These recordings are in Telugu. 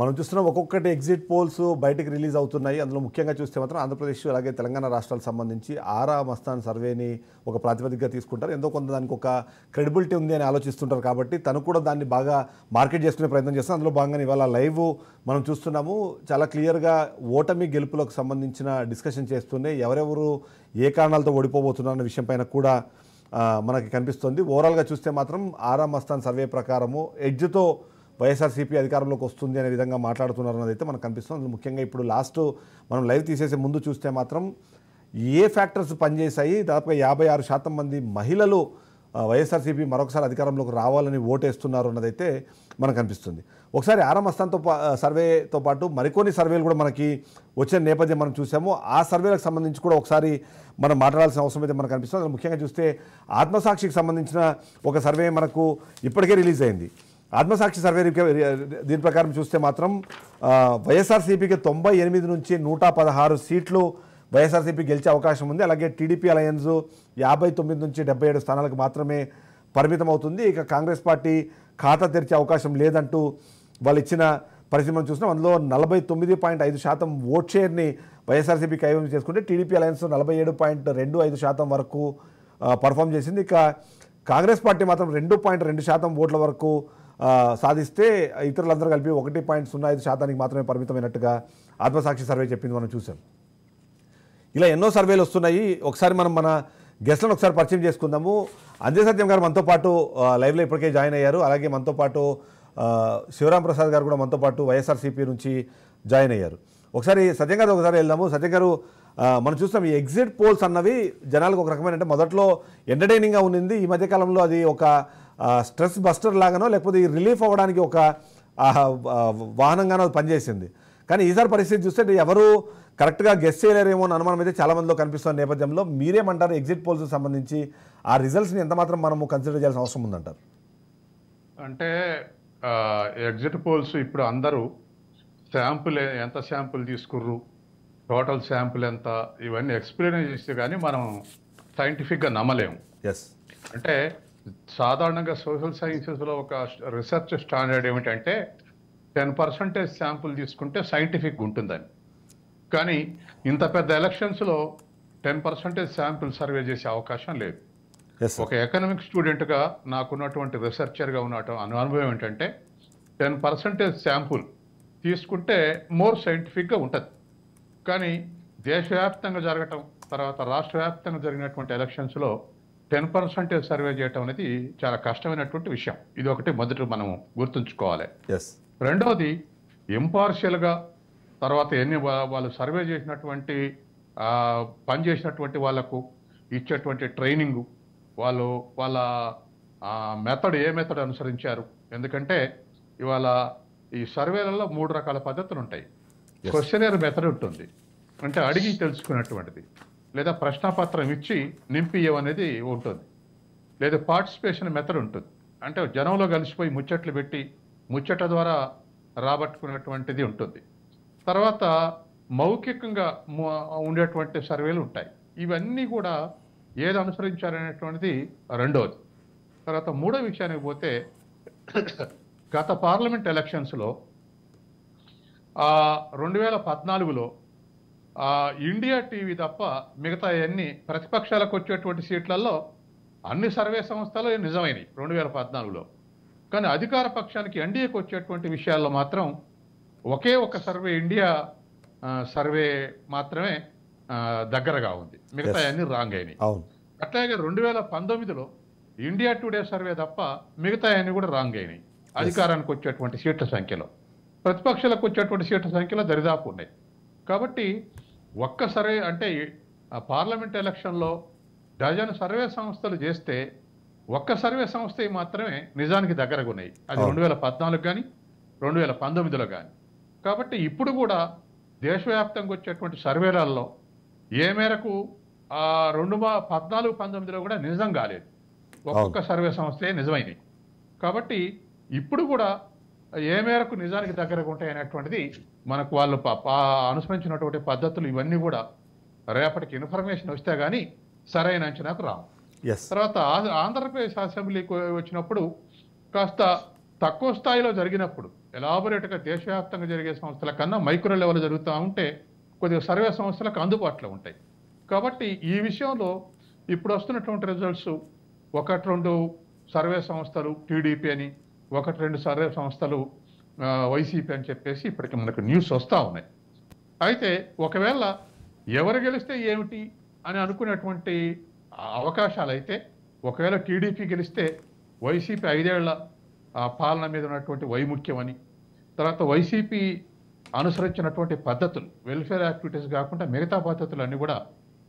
మనం చూస్తున్నాం ఒక్కొక్కటి ఎగ్జిట్ పోల్స్ బయటకు రిలీజ్ అవుతున్నాయి. అందులో ముఖ్యంగా చూస్తే మాత్రం ఆంధ్రప్రదేశ్ అలాగే తెలంగాణ రాష్ట్రాలకు సంబంధించి ఆరా మస్తాన్ సర్వేని ఒక ప్రాతిపదికగా తీసుకుంటారు. ఎంతో కొంత దానికి ఒక క్రెడిబిలిటీ ఉంది అని ఆలోచిస్తుంటారు కాబట్టి తను కూడా దాన్ని బాగా మార్కెట్ చేసుకునే ప్రయత్నం చేస్తాం. అందులో భాగంగా ఇవాళ లైవ్ మనం చూస్తున్నాము. చాలా క్లియర్గా ఓటమి గెలుపులకు సంబంధించిన డిస్కషన్ చేస్తూనే ఎవరెవరు ఏ కారణాలతో ఓడిపోబోతున్నారు అనే విషయం పైన కూడా మనకి కనిపిస్తుంది. ఓవరాల్గా చూస్తే మాత్రం ఆరా మస్తాన్ సర్వే ప్రకారము ఎడ్జ్తో వైఎస్ఆర్సీపీ అధికారంలోకి వస్తుంది అనే విధంగా మాట్లాడుతున్నారు అన్నది అయితే మనకు కనిపిస్తుంది. అందులో ముఖ్యంగా ఇప్పుడు లాస్ట్ మనం లైవ్ తీసేసే ముందు చూస్తే మాత్రం ఏ ఫ్యాక్టర్స్ పనిచేశాయి, దాదాపుగా 56% మంది మహిళలు వైఎస్ఆర్సీపీ మరొకసారి అధికారంలోకి రావాలని ఓటేస్తున్నారు అన్నదైతే మనకు కనిపిస్తుంది. ఒకసారి ఆరా మస్తాన్తో సర్వేతో పాటు మరికొన్ని సర్వేలు కూడా మనకి వచ్చిన నేపథ్యం మనం చూసాము. ఆ సర్వేలకు సంబంధించి కూడా ఒకసారి మనం మాట్లాడాల్సిన అవసరం అయితే మనకు కనిపిస్తుంది. అందులో ముఖ్యంగా చూస్తే ఆత్మసాక్షికి సంబంధించిన ఒక సర్వే మనకు ఇప్పటికే రిలీజ్ అయింది. ఆత్మసాక్షి సర్వే దీని ప్రకారం చూస్తే మాత్రం వైఎస్ఆర్సీపీకి 98 నుంచి 116 సీట్లు వైఎస్ఆర్సీపీ గెలిచే అవకాశం ఉంది. అలాగే టీడీపీ అలయన్స్ 59 నుంచి 77 స్థానాలకు మాత్రమే పరిమితం అవుతుంది. ఇక కాంగ్రెస్ పార్టీ ఖాతా తెరిచే అవకాశం లేదంటూ వాళ్ళు ఇచ్చిన పరిస్థితి మనం చూసినాం. అందులో 49.5% ఓట్ షేర్ని వైఎస్ఆర్సీపీ కైవసం చేసుకుంటే టీడీపీ అలయన్స్ 47.25% వరకు పర్ఫామ్ చేసింది. ఇక కాంగ్రెస్ పార్టీ మాత్రం 2.2% ఓట్ల వరకు సాధిస్తే ఇతరులందరూ కలిపి 1.05% మాత్రమే పరిమితమైనట్టుగా ఆత్మసాక్షి సర్వే చెప్పింది మనం చూసాం. ఇలా ఎన్నో సర్వేలు వస్తున్నాయి. ఒకసారి మనం మన గెస్ట్లను ఒకసారి పరిచయం చేసుకుందాము. అంజయ్ సత్యం గారు మనతో పాటు లైవ్లో ఇప్పటికే జాయిన్ అయ్యారు. అలాగే మనతో పాటు శివరాం ప్రసాద్ గారు కూడా మనతో పాటు వైఎస్ఆర్సీపీ నుంచి జాయిన్ అయ్యారు. ఒకసారి సత్యం గారు ఒకసారి వెళ్దాము. సత్యం గారు, మనం చూస్తాం ఈ ఎగ్జిట్ పోల్స్ అన్నవి జనాలకు ఒక రకమైన, అంటే మొదట్లో ఎంటర్టైనింగ్గా ఉండింది. ఈ మధ్యకాలంలో అది ఒక స్ట్రెస్ బస్టర్ లాగానో లేకపోతే ఈ రిలీఫ్ అవ్వడానికి ఒక వాహనంగానో పనిచేసింది. కానీ ఈసారి పరిస్థితి చూస్తే ఎవరు కరెక్ట్గా గెస్ చేయలేరేమో అని అనుమానం అయితే చాలామందిలో కనిపిస్తున్న నేపథ్యంలో మీరేమంటారు? ఎగ్జిట్ పోల్స్కి సంబంధించి ఆ రిజల్ట్స్ని ఎంతమాత్రం మనము కన్సిడర్ చేయాల్సిన అవసరం ఉందంటారు? అంటే ఎగ్జిట్ పోల్స్ ఇప్పుడు అందరూ శాంపుల్ ఎంత శాంపుల్ తీసుకుర్రు, టోటల్ శాంపుల్ ఎంత, ఇవన్నీ ఎక్స్ప్లెయిన్ చేస్తే కానీ మనం సైంటిఫిక్గా నమ్మలేము. ఎస్, అంటే సాధారణంగా సోషల్ సైన్సెస్లో ఒక రీసెర్చ్ స్టాండర్డ్ ఏమిటంటే 10% శాంపుల్ తీసుకుంటే సైంటిఫిక్ ఉంటుందని. కానీ ఇంత పెద్ద ఎలక్షన్స్లో 10% శాంపుల్ సర్వే చేసే అవకాశం లేదు. ఒక ఎకనామిక్ స్టూడెంట్గా నాకున్నటువంటి రీసెర్చర్గా ఉన్న అనుభవం ఏంటంటే 10% శాంపుల్ తీసుకుంటే మోర్ సైంటిఫిక్గా ఉంటుంది. కానీ దేశవ్యాప్తంగా జరగటం, తర్వాత రాష్ట్ర వ్యాప్తంగా జరిగినటువంటి ఎలక్షన్స్లో 10% సర్వే చేయటం అనేది చాలా కష్టమైనటువంటి విషయం. ఇది ఒకటి మొదట మనం గుర్తుంచుకోవాలి. రెండవది, ఇంపార్షియల్గా తర్వాత వాళ్ళు సర్వే చేసినటువంటి పనిచేసినటువంటి వాళ్లకు ఇచ్చేటువంటి ట్రైనింగు, వాళ్ళ మెథడ్ ఏ మెథడ్ అనుసరించారు. ఎందుకంటే ఇవాళ ఈ సర్వేలలో 3 రకాల పద్ధతులు ఉంటాయి. క్వశ్చనర్ మెథడ్ ఉంటుంది, అంటే అడిగి తెలుసుకున్నటువంటిది, లేదా ప్రశ్నపత్రం ఇచ్చి నింపియమనేది ఉంటుంది, లేదా పార్టిసిపేషన్ మెథడ్ ఉంటుంది, అంటే జనంలో కలిసిపోయి ముచ్చట్లు పెట్టి ముచ్చట ద్వారా రాబట్టుకున్నటువంటిది ఉంటుంది. తర్వాత మౌఖికంగా ఉండేటువంటి సర్వేలు ఉంటాయి. ఇవన్నీ కూడా ఏది అనుసరించారనేటువంటిది రెండవది. తర్వాత మూడో విషయానికి పోతే గత పార్లమెంట్ ఎలక్షన్స్లో 2014లో ఇండియా టీవీ తప్ప మిగతా అన్ని ప్రతిపక్షాలకు వచ్చేటువంటి సీట్లలో అన్ని సర్వే సంస్థలు నిజమైనవి 2014లో. కానీ అధికార పక్షానికి ఎన్డీఏకి వచ్చేటువంటి విషయాల్లో మాత్రం ఒకే ఒక సర్వే, ఇండియా సర్వే మాత్రమే దగ్గరగా ఉంది, మిగతా అన్ని రాంగ్ అయినాయి. అట్లాగే 2019లో ఇండియా టుడే సర్వే తప్ప మిగతా అన్ని కూడా రాంగ్ అయినాయి. అధికారానికి వచ్చేటువంటి సీట్ల సంఖ్యలో, ప్రతిపక్షాలకు వచ్చేటువంటి సీట్ల సంఖ్యలో దరిదాపు ఉన్నాయి. కాబట్టి ఒక్క సర్వే, అంటే పార్లమెంట్ ఎలక్షన్లో డజన్ సర్వే సంస్థలు చేస్తే ఒక్క సర్వే సంస్థ మాత్రమే నిజానికి దగ్గరగా ఉన్నాయి. అది 2014 కానీ 2019లో కానీ. కాబట్టి ఇప్పుడు కూడా దేశవ్యాప్తంగా వచ్చేటువంటి సర్వేలలో ఏ మేరకు 2014-19లో కూడా నిజం కాలేదు, ఒక్కొక్క సర్వే సంస్థే నిజమైనవి. కాబట్టి ఇప్పుడు కూడా ఏ మేరకు నిజానికి దగ్గరగా ఉంటాయి అనేటువంటిది మనకు వాళ్ళు అనుసరించినటువంటి పద్ధతులు ఇవన్నీ కూడా రేపటికి ఇన్ఫర్మేషన్ వస్తే కానీ సరైన అంచనాకు రావు. తర్వాత ఆంధ్రప్రదేశ్ అసెంబ్లీకి వచ్చినప్పుడు కాస్త తక్కువ స్థాయిలో జరిగినప్పుడు ఎలాబొరేట్గా దేశవ్యాప్తంగా జరిగే సంస్థల కన్నా మైక్రో లెవెల్ జరుగుతూ ఉంటే కొద్దిగా సర్వే సంస్థలకు అందుబాటులో ఉంటాయి. కాబట్టి ఈ విషయంలో ఇప్పుడు వస్తున్నటువంటి రిజల్ట్స్ 1-2 సర్వే సంస్థలు టీడీపీ అని, 1-2 సర్వే సంస్థలు వైసీపీ అని చెప్పేసి ఇప్పటికి మనకు న్యూస్ వస్తూ ఉన్నాయి. అయితే ఒకవేళ ఎవరు గెలిస్తే ఏమిటి అని అనుకునేటువంటి అవకాశాలు అయితే, ఒకవేళ టీడీపీ గెలిస్తే వైసీపీ 5 ఏళ్ల పాలన మీద ఉన్నటువంటి వైముఖ్యమని, తర్వాత వైసీపీ అనుసరించినటువంటి పద్ధతులు వెల్ఫేర్ యాక్టివిటీస్ కాకుండా మిగతా పద్ధతులు అన్నీ కూడా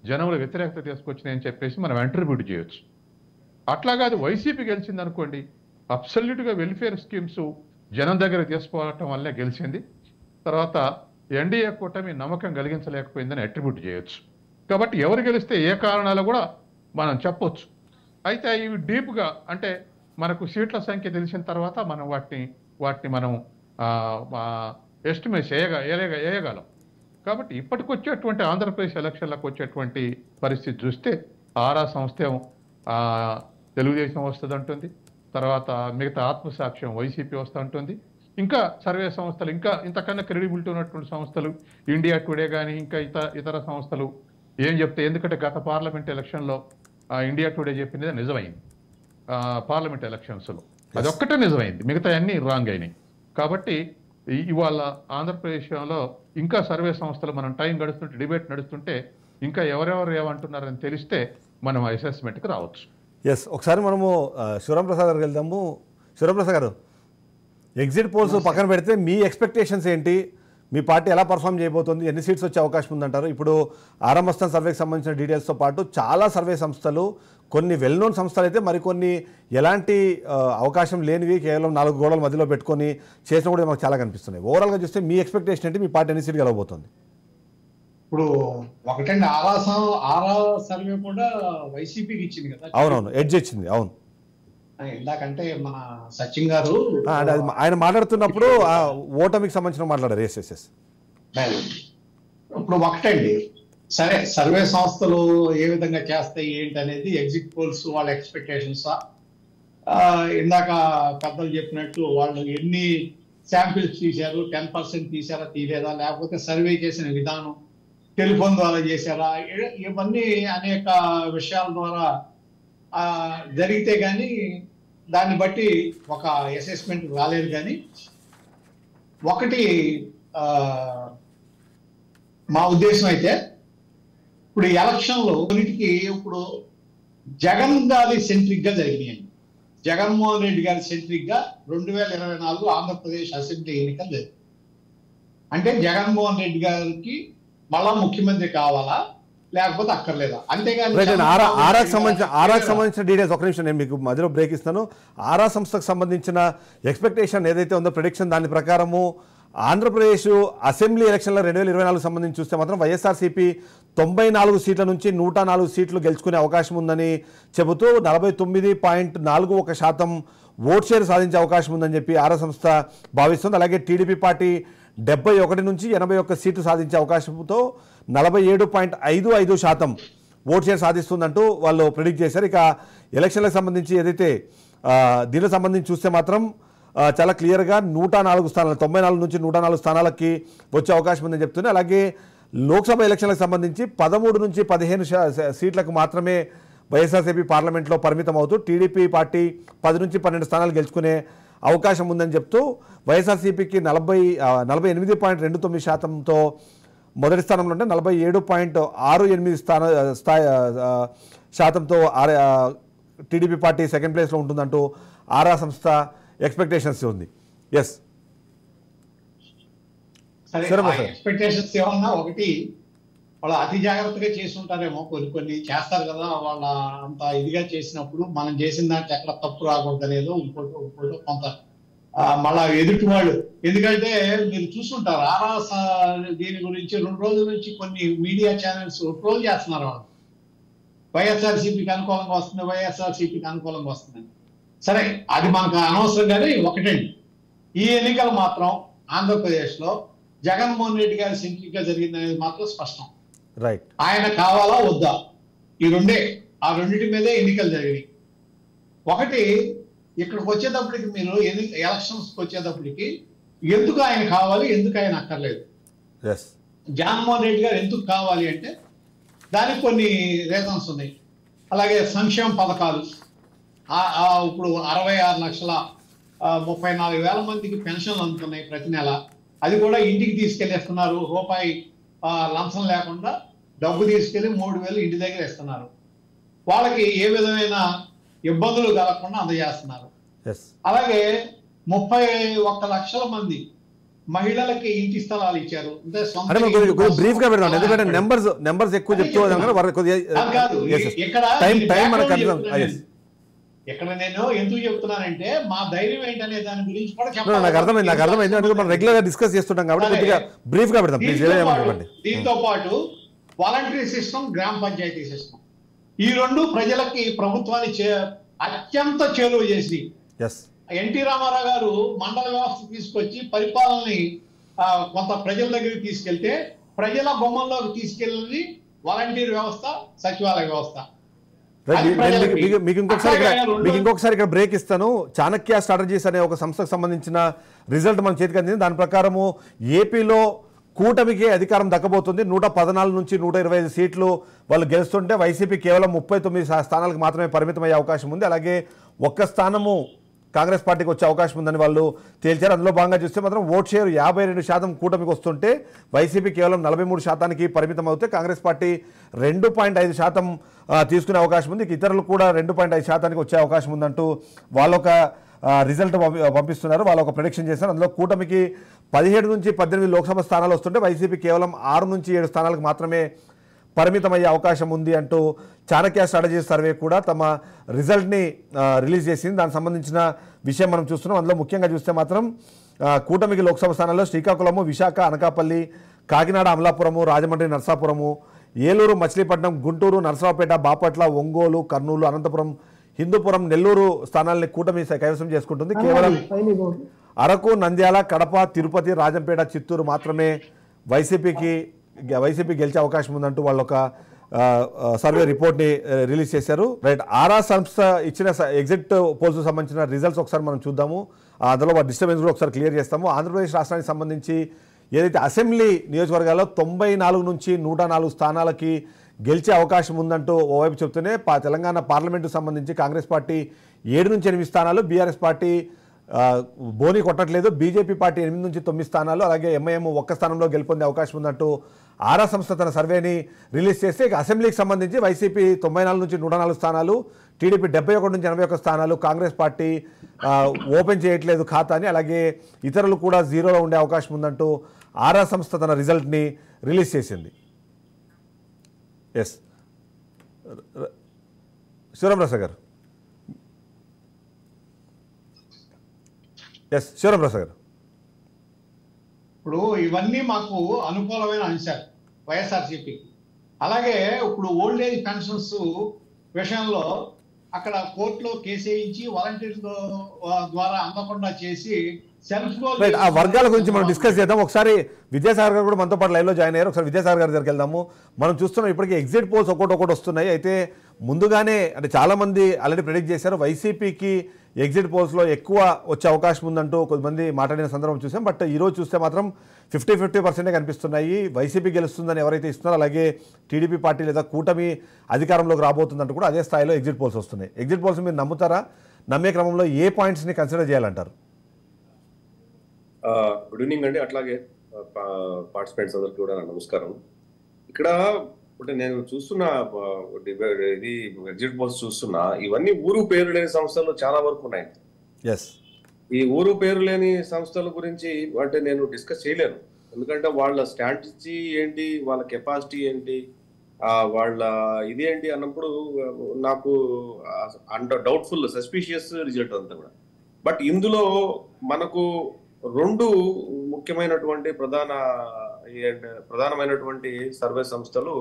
జనంలో వ్యతిరేకత తీసుకొచ్చినాయని చెప్పేసి మనం అట్రిబ్యూట్ చేయొచ్చు. అట్లాగా అది వైసీపీ గెలిచింది అనుకోండి, అబ్సల్యూట్గా వెల్ఫేర్ స్కీమ్స్ జనం దగ్గర తీసుకోవటం వల్లే గెలిచింది. తర్వాత ఎన్డీఏ కూటమి నమ్మకం కలిగించలేకపోయిందని అట్రిబ్యూట్ చేయొచ్చు. కాబట్టి ఎవరు గెలిస్తే ఏ కారణాలు కూడా మనం చెప్పొచ్చు. అయితే ఇవి డీప్గా అంటే మనకు సీట్ల సంఖ్య తెలిసిన తర్వాత మనం వాటిని మనం ఎస్టిమేట్ వేయగలం. కాబట్టి ఇప్పటికొచ్చేటువంటి ఆంధ్రప్రదేశ్ ఎలక్షన్లకు వచ్చేటువంటి పరిస్థితి చూస్తే ఆరా సంస్థ తెలుగుదేశం వస్తుంది అంటుంది, తర్వాత మిగతా ఆత్మసాక్ష్యం వైసీపీ వస్తూ ఉంటుంది, ఇంకా సర్వే సంస్థలు, ఇంకా ఇంతకన్నా క్రెడిబిలిటీ ఉన్నటువంటి సంస్థలు ఇండియా టుడే కానీ ఇంకా ఇతర సంస్థలు ఏం చెప్తే, ఎందుకంటే గత పార్లమెంట్ ఎలక్షన్లో ఇండియా టుడే చెప్పింది నిజమైంది. పార్లమెంట్ ఎలక్షన్స్లో అదొక్కటే నిజమైంది, మిగతా అన్నీ రాంగ్ అయినాయి. కాబట్టి ఇవాళ ఆంధ్రప్రదేశ్లో ఇంకా సర్వే సంస్థలు మనం టైం గడుస్తుంటే, డిబేట్ నడుస్తుంటే ఇంకా ఎవరెవరు ఏమంటున్నారని తెలిస్తే మనం అసెస్మెంట్కి రావచ్చు. ఎస్, ఒకసారి మనము శివరాంప్రసాద్ గారికి వెళ్దాము. శివరాంప్రసాద్ గారు, ఎగ్జిట్ పోల్స్ పక్కన పెడితే మీ ఎక్స్పెక్టేషన్స్ ఏంటి? మీ పార్టీ ఎలా పర్ఫామ్ చేయబోతుంది? ఎన్ని సీట్స్ వచ్చే అవకాశం ఉందంటారు? ఇప్పుడు ఆరామస్థాన్ సర్వేకి సంబంధించిన డీటెయిల్స్తో పాటు చాలా సర్వే సంస్థలు, కొన్ని వెల్ నోన్ సంస్థలు అయితే మరికొన్ని ఎలాంటి అవకాశం లేనివి కేవలం 4 గోడల మధ్యలో పెట్టుకొని చేసిన కూడా మాకు చాలా కనిపిస్తున్నాయి. ఓవరాల్గా చూస్తే మీ ఎక్స్పెక్టేషన్ ఏంటి? మీ పార్టీ ఎన్ని సీట్లు గెలవబోతుంది? ఇప్పుడు ఒకటండి, ఆరా సర్వే కూడా వైసీపీకి ఇచ్చింది కదా. అవునవును, ఎడ్జ్ ఇచ్చింది. అవును, ఇందాకంటే మన సచిన్ గారు ఆయన మాట్లాడుతున్నప్పుడు ఓటమికి సంబంధించిన మాట్లాడారు. ఎస్. ఇప్పుడు ఒకటండి, సరే సర్వే సంస్థలు ఏ విధంగా చేస్తాయి ఏంటి అనేది ఎగ్జిట్ పోల్స్ వాళ్ళ ఎక్స్పెక్టేషన్స్. ఇందాక పెద్దలు చెప్పినట్టు వాళ్ళు ఎన్ని శాంపిల్స్ తీశారు, 10% తీశారా తీయలేదా, లేకపోతే సర్వే చేసిన విధానం టెలిఫోన్ ద్వారా చేశారా, ఇవన్నీ అనేక విషయాల ద్వారా జరిగితే కానీ దాన్ని బట్టి ఒక అసెస్మెంట్ రాలేదు. కానీ ఒకటి మా ఉద్దేశం అయితే, ఇప్పుడు ఎలక్షన్లు కొన్నిటికి ఇప్పుడు జగన్ గారి సెంట్రిక్ గా జరిగినాయండి. జగన్మోహన్ రెడ్డి గారి సెంట్రిక్ గా 2024 ఆంధ్రప్రదేశ్ అసెంబ్లీ ఎన్నికలు జరిగింది. అంటే జగన్మోహన్ రెడ్డి గారికి మళ్ళా ముఖ్యమంత్రి కావాలా లేకపోతే అక్కర్లేదా, అంతేగాని ఆరాకు సంబంధించిన డీటెయిల్స్ ఒక నిమిషం నేను మీకు మధ్యలో బ్రేక్ ఇస్తాను. ఆరా సంస్థకు సంబంధించిన ఎక్స్పెక్టేషన్ ఏదైతే ఉందో ప్రెడిక్షన్, దాని ప్రకారము ఆంధ్రప్రదేశ్ అసెంబ్లీ ఎలక్షన్ల 2024 సంబంధించి చూస్తే మాత్రం వైఎస్ఆర్సీపీ 94 సీట్ల నుంచి 104 సీట్లు గెలుచుకునే అవకాశం ఉందని చెబుతూ 49.41% ఓట్ షేర్ సాధించే అవకాశం ఉందని చెప్పి ఆరా సంస్థ భావిస్తుంది. అలాగే టీడీపీ పార్టీ 71 నుంచి 81 సీట్లు సాధించే అవకాశంతో 47.55% ఓట్ షేర్ సాధిస్తుందంటూ వాళ్ళు ప్రిడిక్ట్ చేశారు. ఇక ఎలక్షన్లకు సంబంధించి ఏదైతే దీనికి సంబంధించి చూస్తే మాత్రం చాలా క్లియర్గా 104 స్థానాలు, 94 నుంచి 104 స్థానాలకి వచ్చే అవకాశం ఉందని చెప్తుంది. అలాగే లోక్సభ ఎలక్షన్లకు సంబంధించి 13 నుంచి 15 సీట్లకు మాత్రమే వైఎస్ఆర్సీపీ పార్లమెంట్లో పరిమితం అవుతూ టీడీపీ పార్టీ 10 నుంచి 12 స్థానాలు గెలుచుకునే అవకాశం ఉందని చెప్తూ వైఎస్ఆర్సీపీకి 48.29%తో మొదటి స్థానంలో ఉంటే 47.68% టీడీపీ పార్టీ సెకండ్ ప్లేస్లో ఉంటుందంటూ ఆరా సంస్థ ఎక్స్పెక్టేషన్స్ ఉంది. ఎస్, ఎక్స్పెక్టేషన్స్ ఏమన్నా ఒకటి, వాళ్ళు అతి జాగ్రత్తగా చేసి ఉంటారేమో, కొన్ని చేస్తారు కదా, వాళ్ళ అంత ఇదిగా చేసినప్పుడు మనం చేసిన దాంట్లో ఎక్కడ తప్పు రాకూడదు అనేదో ఇంకోటి కొంత మళ్ళా ఎదుటి వాళ్ళు, ఎందుకంటే మీరు చూస్తుంటారు ఆరా దీని గురించి 2 రోజుల నుంచి కొన్ని మీడియా ఛానల్స్ ట్రోల్ చేస్తున్నారు. వాళ్ళు వైఎస్ఆర్సీపీకి అనుకూలంగా వస్తుంది, వైఎస్ఆర్సీపీకి అనుకూలంగా వస్తుందని. సరే, అది మనకు అనవసరం. కానీ ఒకటండి, ఈ ఎన్నికలు మాత్రం ఆంధ్రప్రదేశ్ లో జగన్మోహన్ రెడ్డి గారి సెంట్రిక్ గా జరిగింది అనేది మాత్రం స్పష్టం. రైట్, ఆయన కావాలా వద్దా, ఈ ఆ రెండింటి మీదే ఎన్నికలు జరిగినాయి. ఒకటి, ఇక్కడికి వచ్చేటప్పటికి మీరు ఎలక్షన్స్ వచ్చేటప్పటికి ఎందుకు ఆయన కావాలి, ఎందుకు ఆయన అక్కర్లేదు, ఎస్ జగన్మోహన్ రెడ్డి గారు ఎందుకు కావాలి అంటే దానికి కొన్ని రీజన్స్ ఉన్నాయి. అలాగే సంక్షేమ పథకాలు, ఇప్పుడు 66,34,000 మందికి పెన్షన్లు అందుతున్నాయి ప్రతి నెల. అది కూడా ఇంటికి తీసుకెళ్ళేస్తున్నారు, రూపాయి లంచం లేకుండా డబ్బు తీసుకెళ్లి 3,000 ఇంటి దగ్గర ఇస్తున్నారు. వాళ్ళకి ఏ విధమైన ఇబ్బందులు కలగకుండా అందజేస్తున్నారు. అలాగే 31 లక్షల మంది మహిళలకి ఇంటి స్థలాలు ఇచ్చారు. అంటే బ్రీఫ్ గా పెడదాం, ఎందుకంటే నెంబర్స్ ఎక్కువ చెప్తూ ఇక్కడ నేను ఎందుకు చెప్తున్నానంటే మా ధైర్యం ఏంటనే దాని గురించి కూడా నాకు అర్థమైంది మనం రెగ్యులర్ గా డిస్కస్ చేస్తుంటాం కాబట్టి కొద్దిగా బ్రీఫ్ గా పెడదాం ప్లీజ్. దీంతో పాటు వాలంటరీ సిస్టమ్, గ్రామ పంచాయతీ సిస్టమ్, ఈ రెండు ప్రజలకి ప్రభుత్వాన్ని అత్యంత చేరువ చేసి ఎన్టీ రామారావు గారు మండల వ్యవస్థ తీసుకొచ్చి పరిపాలనని కొంత ప్రజల దగ్గరికి తీసుకెళ్తే ప్రజల బొమ్మల్లోకి తీసుకెళ్ళి వాలంటీర్ వ్యవస్థ, సచివాలయ వ్యవస్థ. మీకు ఇంకొకసారి ఇక్కడ బ్రేక్ ఇస్తాను. చాణక్య స్ట్రాటజీస్ అనే ఒక సంస్థకు సంబంధించిన రిజల్ట్ మన చేతికి అందింది. దాని ప్రకారము ఏపీలో కూటమికి అధికారం దక్కబోతుంది. 114 నుంచి 125 సీట్లు వాళ్ళు గెలుస్తుంటే వైసీపీ కేవలం 39 స్థానాలకు మాత్రమే పరిమితమయ్యే అవకాశం ఉంది. అలాగే ఒక్క స్థానము కాంగ్రెస్ పార్టీకి వచ్చే అవకాశం ఉందని వాళ్ళు తేల్చారు. అందులో భాగంగా చూస్తే మాత్రం ఓట్ షేర్ 52% కూటమికి వస్తుంటే వైసీపీ కేవలం 43% పరిమితం అవుతే కాంగ్రెస్ పార్టీ 2.5% తీసుకునే అవకాశం ఉంది. ఇతరులు కూడా 2.5% వచ్చే అవకాశం ఉందంటూ వాళ్ళొక రిజల్ట్ పంపిస్తున్నారు, వాళ్ళు ఒక ప్రెడిక్షన్ చేశారు. అందులో కూటమికి 17 నుంచి 18 లోక్సభ స్థానాలు వస్తుంటే వైసీపీ కేవలం 6 నుంచి 7 స్థానాలకు మాత్రమే పరిమితమయ్యే అవకాశం ఉంది అంటూ చాణక్య స్ట్రాటజీస్ సర్వే కూడా తమ రిజల్ట్ని రిలీజ్ చేసింది. దానికి సంబంధించిన విషయం మనం చూస్తున్నాం. అందులో ముఖ్యంగా చూస్తే మాత్రం కూటమికి లోక్సభ స్థానాల్లో శ్రీకాకుళము, విశాఖ, అనకాపల్లి, కాకినాడ, అమలాపురము, రాజమండ్రి, నర్సాపురము, ఏలూరు, మచిలీపట్నం, గుంటూరు, నరసరావుపేట, బాపట్ల, ఒంగోలు, కర్నూలు, అనంతపురం, హిందూపురం, నెల్లూరు స్థానాలని కూటమి కైవసం చేసుకుంటుంది. కేవలం అరకు, నంద్యాల, కడప, తిరుపతి, రాజంపేట, చిత్తూరు మాత్రమే వైసీపీ గెలిచే అవకాశం ఉందంటూ వాళ్ళు ఒక సర్వే రిపోర్ట్ని రిలీజ్ చేశారు. రైట్, ఆరా సంస్థ ఇచ్చిన ఎగ్జిట్ పోల్స్ సంబంధించిన రిజల్ట్స్ ఒకసారి మనం చూద్దాము. అందులో డిస్టర్బెన్స్ కూడా ఒకసారి క్లియర్ చేస్తాము. ఆంధ్రప్రదేశ్ రాష్ట్రానికి సంబంధించి ఏదైతే అసెంబ్లీ నియోజకవర్గాల్లో 94 నుంచి 104 స్థానాలకి గెలిచే అవకాశం ఉందంటూ ఓవైపు చెప్తూనే తెలంగాణ పార్లమెంటుకు సంబంధించి కాంగ్రెస్ పార్టీ 7 నుంచి 8 స్థానాలు, బీఆర్ఎస్ పార్టీ బోని కొట్టట్లేదు, బీజేపీ పార్టీ 8 నుంచి 9 స్థానాలు, అలాగే ఎంఐఎం 1 స్థానంలో గెలుపొందే అవకాశం ఉందంటూ ఆరా సంస్థ తన సర్వేని రిలీజ్ చేస్తే అసెంబ్లీకి సంబంధించి వైసీపీ 94 నుంచి 104 స్థానాలు, టీడీపీ 71 నుంచి 81 స్థానాలు, కాంగ్రెస్ పార్టీ ఓపెన్ చేయట్లేదు ఖాతాని, అలాగే ఇతరులు కూడా 0లో ఉండే అవకాశం ఉందంటూ ఆరా సంస్థ తన రిజల్ట్ని రిలీజ్ చేసింది. ఎస్ శివరామప్రసాద్ గారు. ఎస్ శివరామప్రసాద్ గారు. ఇప్పుడు ఇవన్నీ మాకు అనుకూలమైన అంశాలు వైఎస్ఆర్సీపీకి. అలాగే ఇప్పుడు ఓల్డ్ ఏజ్ పెన్షన్స్ విషయంలో అక్కడ కోర్టులో కేసు వేయించి వాలంటీర్స్ ద్వారా అందకుండా చేసి ఆ వర్గాల గురించి మనం డిస్కస్ చేద్దాం. ఒకసారి విద్యాసాగర్ గారు కూడా మనతో పాటు లైవ్లో జాయిన్ అయ్యారు. ఒకసారి విద్యాసాగర్ గారి దగ్గరికి వెళ్దాము. మనం చూస్తున్నాం ఇప్పటికీ ఎగ్జిట్ పోల్స్ ఒక్కొక్కటి వస్తున్నాయి. అయితే ముందుగానే అంటే చాలామంది ఆల్రెడీ ప్రెడిక్ట్ చేశారు వైసీపీకి ఎగ్జిట్ పోల్స్లో ఎక్కువ వచ్చే అవకాశం ఉందంటూ కొంతమంది మాట్లాడిన సందర్భం చూసాం. బట్ ఈరోజు చూస్తే మాత్రం 50% కనిపిస్తున్నాయి. వైసీపీ గెలుస్తుందని ఎవరైతే ఇస్తున్నారో అలాగే టీడీపీ పార్టీ లేదా కూటమి అధికారంలోకి రాబోతుందంటూ కూడా అదే స్థాయిలో ఎగ్జిట్ పోల్స్ వస్తున్నాయి. ఎగ్జిట్ పోల్స్ మీరు నమ్ముతారా? నమ్మే క్రమంలో ఏ పాయింట్స్ని కన్సిడర్ చేయాలంటారు? గుడ్ ఈవినింగ్ అండి, అట్లాగే పార్టిసిపెంట్స్ అందరికి కూడా నమస్కారం. ఇక్కడ అంటే నేను చూస్తున్న ఇది ఎగ్జిట్ పోల్స్ చూస్తున్నా, ఇవన్నీ ఊరు పేరు లేని సంస్థలు చాలా వరకు ఉన్నాయి. ఈ ఊరు పేరు లేని సంస్థల గురించి అంటే నేను డిస్కస్ చేయలేను, ఎందుకంటే వాళ్ళ స్ట్రాటజీ ఏంటి, వాళ్ళ కెపాసిటీ ఏంటి, వాళ్ళ ఇది ఏంటి అన్నప్పుడు నాకు డౌట్ఫుల్, సస్పిషియస్ రిజల్ట్ అంతా కూడా. బట్ ఇందులో మనకు 2 ముఖ్యమైనటువంటి ప్రధానమైనటువంటి సర్వే సంస్థలు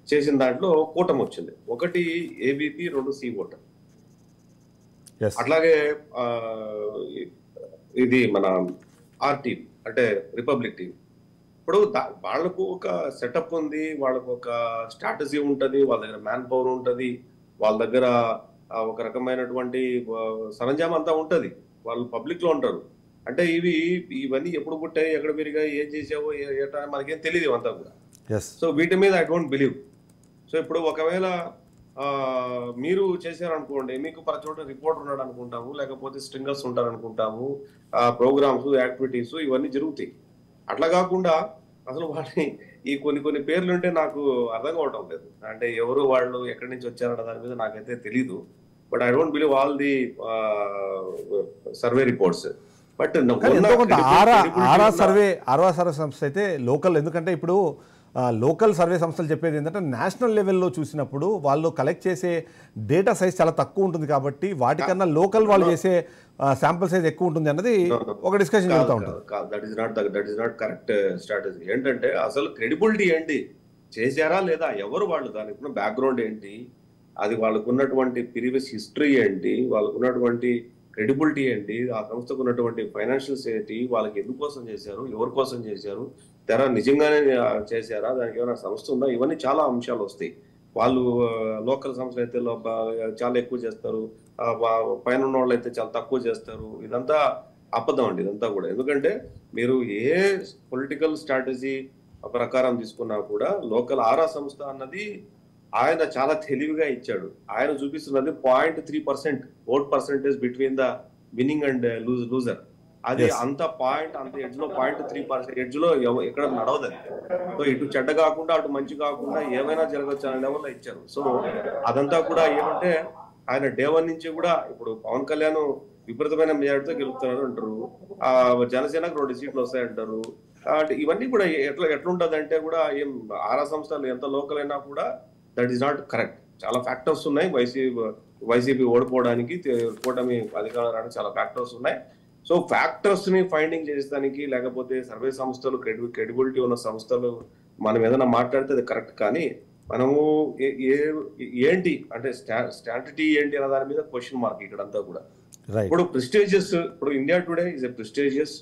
చేసిన దాంట్లో కూటమి వచ్చింది. ఒకటి ఏబీపీ, 2 సి ఓటర్. అట్లాగే ఇది మన ఆర్టీ అంటే రిపబ్లిక్ టీం. ఇప్పుడు వాళ్ళకు ఒక సెటప్ ఉంది, వాళ్ళకు ఒక స్ట్రాటజీ ఉంటుంది, వాళ్ళ దగ్గర మ్యాన్ పవర్ ఉంటుంది, వాళ్ళ దగ్గర ఒక రకమైనటువంటి సరంజామం అంతా ఉంటుంది, వాళ్ళు పబ్లిక్ లో ఉంటారు. అంటే ఇవన్నీ ఎప్పుడు పుట్టాయి, ఎక్కడ పెరిగాయి, ఏం చేసావో ఏటా మనకేం తెలియదు అంతా కూడా. సో వీటి మీద ఐ డోంట్ బిలీవ్. సో ఇప్పుడు ఒకవేళ మీరు చేశారనుకోండి, మీకు ప్రతి చోట రిపోర్టర్ ఉన్నాడు అనుకుంటాము, లేకపోతే స్ట్రింగర్స్ ఉంటారు అనుకుంటాము, ప్రోగ్రామ్స్, యాక్టివిటీస్ ఇవన్నీ జరుగుతాయి. అట్లా కాకుండా అసలు వాటిని ఈ కొన్ని పేర్లు ఉంటే నాకు అర్థం కావటం లేదు. అంటే ఎవరు వాళ్ళు ఎక్కడి నుంచి వచ్చారన్న దాని మీద నాకైతే తెలీదు. But I don't believe all the survey reports. But aura survey సంస్థ అయితే లోకల్, ఎందుకంటే ఇప్పుడు లోకల్ సర్వే సంస్థలు చెప్పేది ఏంటంటే నేషనల్ లెవెల్లో చూసినప్పుడు వాళ్ళు కలెక్ట్ చేసే డేటా సైజ్ చాలా తక్కువ ఉంటుంది కాబట్టి వాటికన్నా లోకల్ వాళ్ళు చేసే శాంపుల్ సైజ్ ఎక్కువ ఉంటుంది అన్నది ఒక డిస్కషన్ జరుగుతూ ఉంటుంది. That is not correct strategy. ఏంటంటే అసలు క్రెడిబిలిటీ ఏంటి, చేశారా లేదా, ఎవరు వాళ్ళు, దానికి బ్యాక్గ్రౌండ్ ఏంటి, అది వాళ్ళకు ఉన్నటువంటి ప్రీవియస్ హిస్టరీ ఏంటి, వాళ్ళకు ఉన్నటువంటి క్రెడిబిలిటీ ఏంటి, ఆ సంస్థకు ఉన్నటువంటి ఫైనాన్షియల్స్ ఏంటి, వాళ్ళకి ఎందుకోసం చేశారు, ఎవరి కోసం చేశారు, తెర నిజంగానే చేశారా, దానికి ఏమైనా సంస్థ ఉందా, ఇవన్నీ చాలా అంశాలు వస్తాయి. వాళ్ళు లోకల్ సంస్థలు అయితే చాలా ఎక్కువ చేస్తారు, పైన ఉన్న వాళ్ళు అయితే చాలా తక్కువ చేస్తారు. ఇదంతా అబద్ధం అండి, ఇదంతా కూడా. ఎందుకంటే మీరు ఏ పొలిటికల్ స్ట్రాటజీ ప్రకారం తీసుకున్నా కూడా లోకల్ ఆరా సంస్థ అన్నది ఆయన చాలా తెలివిగా ఇచ్చాడు. ఆయన చూపిస్తున్నది 0.3% vote percentage between the winning and loser. అది అంత ఎడ్జ్ లో 0.3% ఎడ్జ్ లో ఎక్కడ నడవదని. సో ఇటు చెడ్డ కాకుండా అటు మంచి కాకుండా ఏమైనా జరగచ్చు అనే లెవెల్లో ఇచ్చారు. సో అదంతా కూడా ఏమంటే ఆయన డే 1 నుంచి కూడా, ఇప్పుడు పవన్ కళ్యాణ్ విపరీతమైన మెజార్టీతో గెలుపుతున్నారు అంటారు, జనసేనకు 2 సీట్లు వస్తాయంటారు. ఇవన్నీ కూడా ఎట్లుంటది అంటే కూడా ఏం ఆరా సంస్థలు ఎంత లోకల్ అయినా కూడా దట్ ఈస్ నాట్ కరెక్ట్. చాలా ఫ్యాక్టర్స్ ఉన్నాయి. వైసీపీ ఓడిపోవడానికి, కూటమి అధికారం రావడానికి చాలా ఫ్యాక్టర్స్ ఉన్నాయి. సో ఫ్యాక్టర్స్ ని ఫైండింగ్ చేసేదానికి, లేకపోతే సర్వే సంస్థలు క్రెడిబిలిటీ ఉన్న సంస్థలు మనం ఏదైనా మాట్లాడితే అది కరెక్ట్. కానీ మనము ఏంటి అంటే స్టాంటిటీ ఏంటి అన్న దాని మీద క్వశ్చన్ మార్క్ ఇక్కడంతా కూడా. ఇప్పుడు ప్రెస్టీజియస్, ఇప్పుడు India today is a prestigious.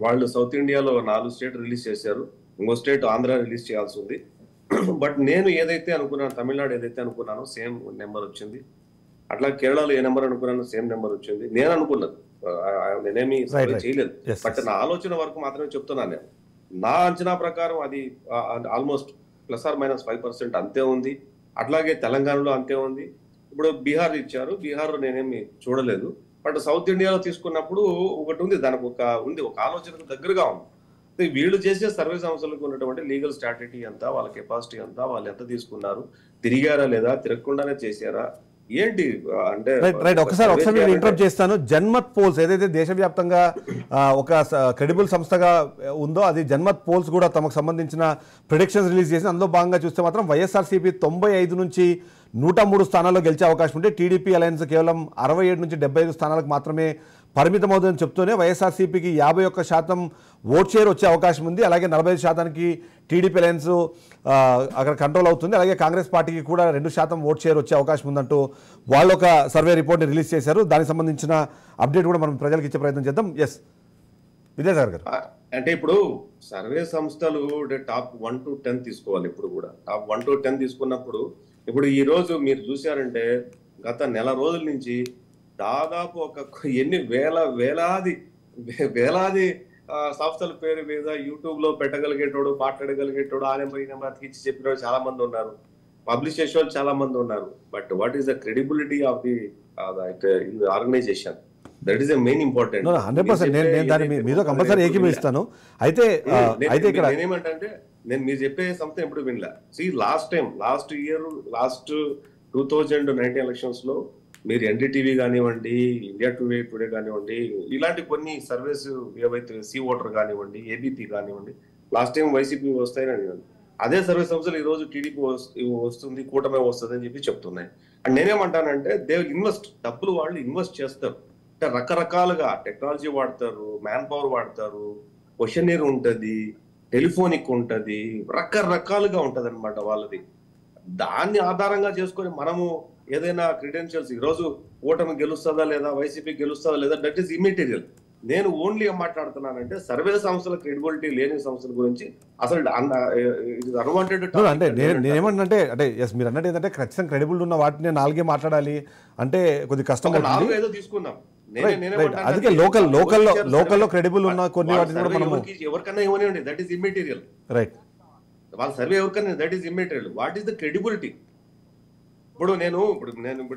వాళ్ళు సౌత్ ఇండియాలో 4 స్టేట్ రిలీజ్ చేశారు, ఇంకో స్టేట్ ఆంధ్ర రిలీజ్ చేయాల్సి ఉంది. బట్ నేను ఏదైతే అనుకున్నాను, తమిళనాడు ఏదైతే అనుకున్నానో సేమ్ నెంబర్ వచ్చింది. అట్లా కేరళలో ఏ నెంబర్ అనుకున్నానో సేమ్ నెంబర్ వచ్చింది. నేను అనుకున్నది, నేనేమి సర్వే చేయలేదు, బట్ నా ఆలోచన వరకు మాత్రమే చెప్తున్నాను. నేను నా అంచనా ప్రకారం అది ఆల్మోస్ట్ ±5% అంతే ఉంది. అట్లాగే తెలంగాణలో అంతే ఉంది. ఇప్పుడు బీహార్ ఇచ్చారు, బీహార్ నేనేమి చూడలేదు. బట్ సౌత్ ఇండియాలో తీసుకున్నప్పుడు ఒకటి ఉంది, దానికి ఒక ఆలోచనకు దగ్గరగా ఉంది. వీళ్ళు చేసే సర్వే సంస్థలకు ఉన్నటువంటి లీగల్ స్ట్రాటజీ ఎంత, వాళ్ళ కెపాసిటీ ఎంత, వాళ్ళు ఎంత తీసుకున్నారు, తిరిగారా లేదా, తిరగకుండానే చేశారా ఏంటి అంటే. ఒకసారి ఇంటరప్ట్ చేస్తాను. జన్మత్ పోల్స్ ఏదైతే దేశవ్యాప్తంగా ఒక క్రెడిబుల్ సంస్థగా ఉందో అది జన్మత్ పోల్స్ కూడా తమకు సంబంధించిన ప్రిడిక్షన్స్ రిలీజ్ చేసి అందులో భాగంగా చూస్తే మాత్రం వైఎస్ఆర్సీపీ 95 నుంచి 103 స్థానాల్లో గెలిచే అవకాశం ఉంటే టీడీపీ అలయన్స్ కేవలం 67 నుంచి 75 స్థానాలకు మాత్రమే పరిమితమవుతుందని చెప్తూనే వైఎస్ఆర్సీపీకి 51% ఓట్ షేర్ వచ్చే అవకాశం ఉంది. అలాగే 45%కి టీడీపీ అలయన్స్ అక్కడ కంట్రోల్ అవుతుంది. అలాగే కాంగ్రెస్ పార్టీకి కూడా 2% ఓట్ షేర్ వచ్చే అవకాశం ఉందంటూ వాళ్ళు ఒక సర్వే రిపోర్ట్ని రిలీజ్ చేశారు. దానికి సంబంధించిన అప్డేట్ కూడా మనం ప్రజలకు ఇచ్చే ప్రయత్నం చేద్దాం. ఎస్ విద్యాసాగర్ గారు. అంటే ఇప్పుడు సర్వే సంస్థలు టాప్ 1 to 10 తీసుకోవాలి. ఇప్పుడు కూడా టాప్ 1 to 10 తీసుకున్నప్పుడు ఇప్పుడు ఈ రోజు మీరు చూసారంటే గత నెల రోజుల నుంచి దాదాపు ఎన్ని వేలాది సంస్థల పేరు మీద యూట్యూబ్ లో పెట్టగలిగేటోడు, మాట్లాడగలిగేటోడు, ఆ నెంబర్ ఈ నెంబర్ అతికిచ్చి చెప్పిన చాలా మంది ఉన్నారు, పబ్లిష్ చేసే వాళ్ళు చాలా మంది ఉన్నారు. But what is the credibility of the organisation? That is the main important. 100% నేను దాని మీద కంపల్సరీ ఏకీభవిస్తాను. అయితే ఇక్కడ నేనేమంటే నేను మీరు చెప్పే సంస్థ ఎప్పుడు వినలే. లాస్ట్ ఇయర్ 2019 ఎలక్షన్స్ లో మీరు ఎన్డీటీవీ కానివ్వండి, ఇండియా టుడే కానివ్వండి, ఇలాంటి కొన్ని సర్వీస్ ఏవైతే సీ ఓటర్ కానివ్వండి, ఏబీపీ కానివ్వండి, లాస్ట్ టైం వైసీపీ వస్తాయని అదే సర్వీస్ సంస్థలు ఈ రోజు టీడీపీ వస్తుంది, కూటమి వస్తుంది అని చెప్పి చెప్తున్నాయి. అండ్ నేనేమంటానంటే దే ఇన్వెస్ట్, డబ్బులు వాళ్ళు ఇన్వెస్ట్ చేస్తారు. అంటే రకరకాలుగా టెక్నాలజీ వాడతారు, మ్యాన్ పవర్ వాడతారు, క్వశ్చనీర్ ఉంటది, టెలిఫోనిక్ ఉంటది, రకరకాలుగా ఉంటది అనమాట వాళ్ళది. దాన్ని ఆధారంగా చేసుకొని మనము ఏదైనా క్రెడెన్షియల్స్ ఈరోజు కూటమి గెలుస్తుందా లేదా, వైసీపీ గెలుస్తుందా లేదా, దట్ ఈస్ ఇమ్మెటీరియల్. నేను ఓన్లీ ఏం మాట్లాడుతున్నానంటే సర్వే సంస్థల క్రెడిబిలిటీ లేని సంస్థల గురించి అసలు అన్వాంటెడ్. అంటే నేనేమంటే అంటే ఎస్ మీరు అన్నట్టు ఏంటంటే ఖచ్చితంగా క్రెడిబుల్ ఉన్న వాటిని 4 మాట్లాడాలి అంటే కొద్ది కష్టం. 4 తీసుకుందాం. అందుకే లోకల్లో క్రెడిబుల్ ఉన్న కొన్ని వాటిని కూడా మనము ఎవరికన్నా ఇవ్వనివ్వండి, దట్ ఈస్ ఇమ్మెటీరియల్. రైట్, వాళ్ళ సర్వే ఎవరికన్నా that is immaterial. What is the credibility? ఇప్పుడు నేను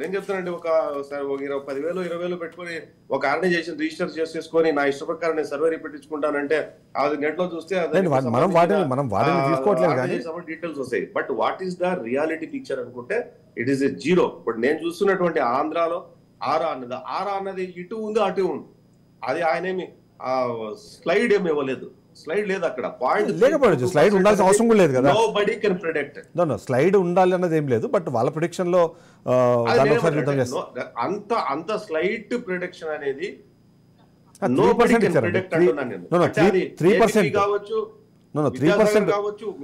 ఏం చెప్తానండి, ఒక 10,000 20,000 పెట్టుకొని ఒక ఆర్గనైజేషన్ రిజిస్టర్ చేసేసుకొని నా ఇష్ట ప్రకారం నేను సర్వే పెట్టించుకుంటానంటే అది నెట్ లో చూస్తే డీటెయిల్స్ వస్తాయి. But what is the reality picture అనుకుంటే it is a zero. But నేను చూస్తున్నటువంటి ఆంధ్రాలో ఆరా అన్నది ఇటు ఉంది అటు ఉంది. అది ఆయన ఏమి స్లైడ్ ఏమి ఇవ్వలేదు, స్లైడ్ లేదు అక్కడ, పాయింట్ లేకపోవచ్చు. స్లైడ్ ఉండాల్సిన అవసరం కూడా లేదు కదా. Nobody can predict. స్లైడ్ ఉండాలి అన్నది ఏం లేదు, బట్ వాళ్ళ ప్రిడిక్షన్ లో అంత స్లైట్ ప్రిడిక్షన్ అనేది 3% కావచ్చు,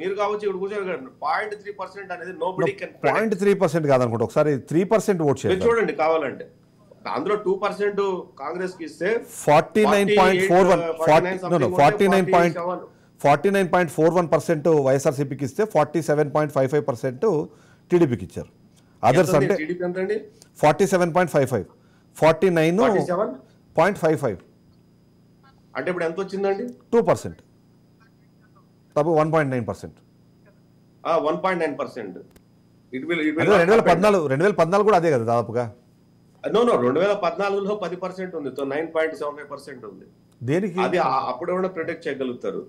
మీరు కావచ్చు, ఇక్కడ కూర్చొని 0.3% అనేది నోబడీ కెన్. 0.3% కాదనుకుంటా, ఒకసారి 3% ఓట్ చేయండి చూడండి కావాలంటే. అందులో 2% కాంగ్రెస్ కి ఇస్తే 49.41% వైఎస్ఆర్సీపీకి ఇస్తే 47.55% టీడీపీకి ఇచ్చారు. అదర్స్ అంటే 47.55, 49.55 అంటే ఇప్పుడు ఎంత వచ్చిందండి? 2%, తప్పు 1.9%. 1.9%. 2014 కూడా అదే కదా దాదాపుగా. 2014లో 10% ఉంది, 9.75% ఉంది. దేనికి అది అప్పుడు ఏమైనా ప్రిడిక్ట్ చేయగలుగుతారు?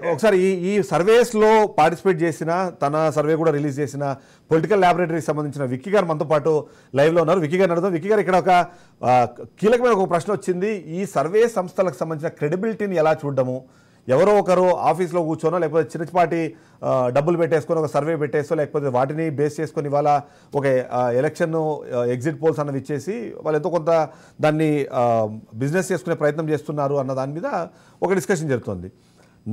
ఒకసారి ఈ సర్వేస్ లో పార్టిసిపేట్ చేసిన, తన సర్వే కూడా రిలీజ్ చేసిన పొలిటికల్ ల్యాబొరేటరీకి సంబంధించిన విక్కీ గారు మనతో పాటు లైవ్ లో ఉన్నారు. విక్కీ గారు అడుగుతాం. విక్కీ గారు, ఇక్కడ ఒక కీలకమైన ఒక ప్రశ్న వచ్చింది. ఈ సర్వే సంస్థలకు సంబంధించిన క్రెడిబిలిటీని ఎలా చూడడము? ఎవరో ఒకరు ఆఫీస్లో కూర్చోనో, లేకపోతే చిన్నపాటి డబ్బులు పెట్టేసుకొని ఒక సర్వే పెట్టేసో, లేకపోతే వాటిని బేస్ చేసుకొని వాళ్ళ ఒక ఎలక్షన్ ఎగ్జిట్ పోల్స్ అన్నవి ఇచ్చేసి వాళ్ళు ఎంతో కొంత దాన్ని బిజినెస్ చేసుకునే ప్రయత్నం చేస్తున్నారు అన్న దాని మీద ఒక డిస్కషన్ జరుగుతుంది.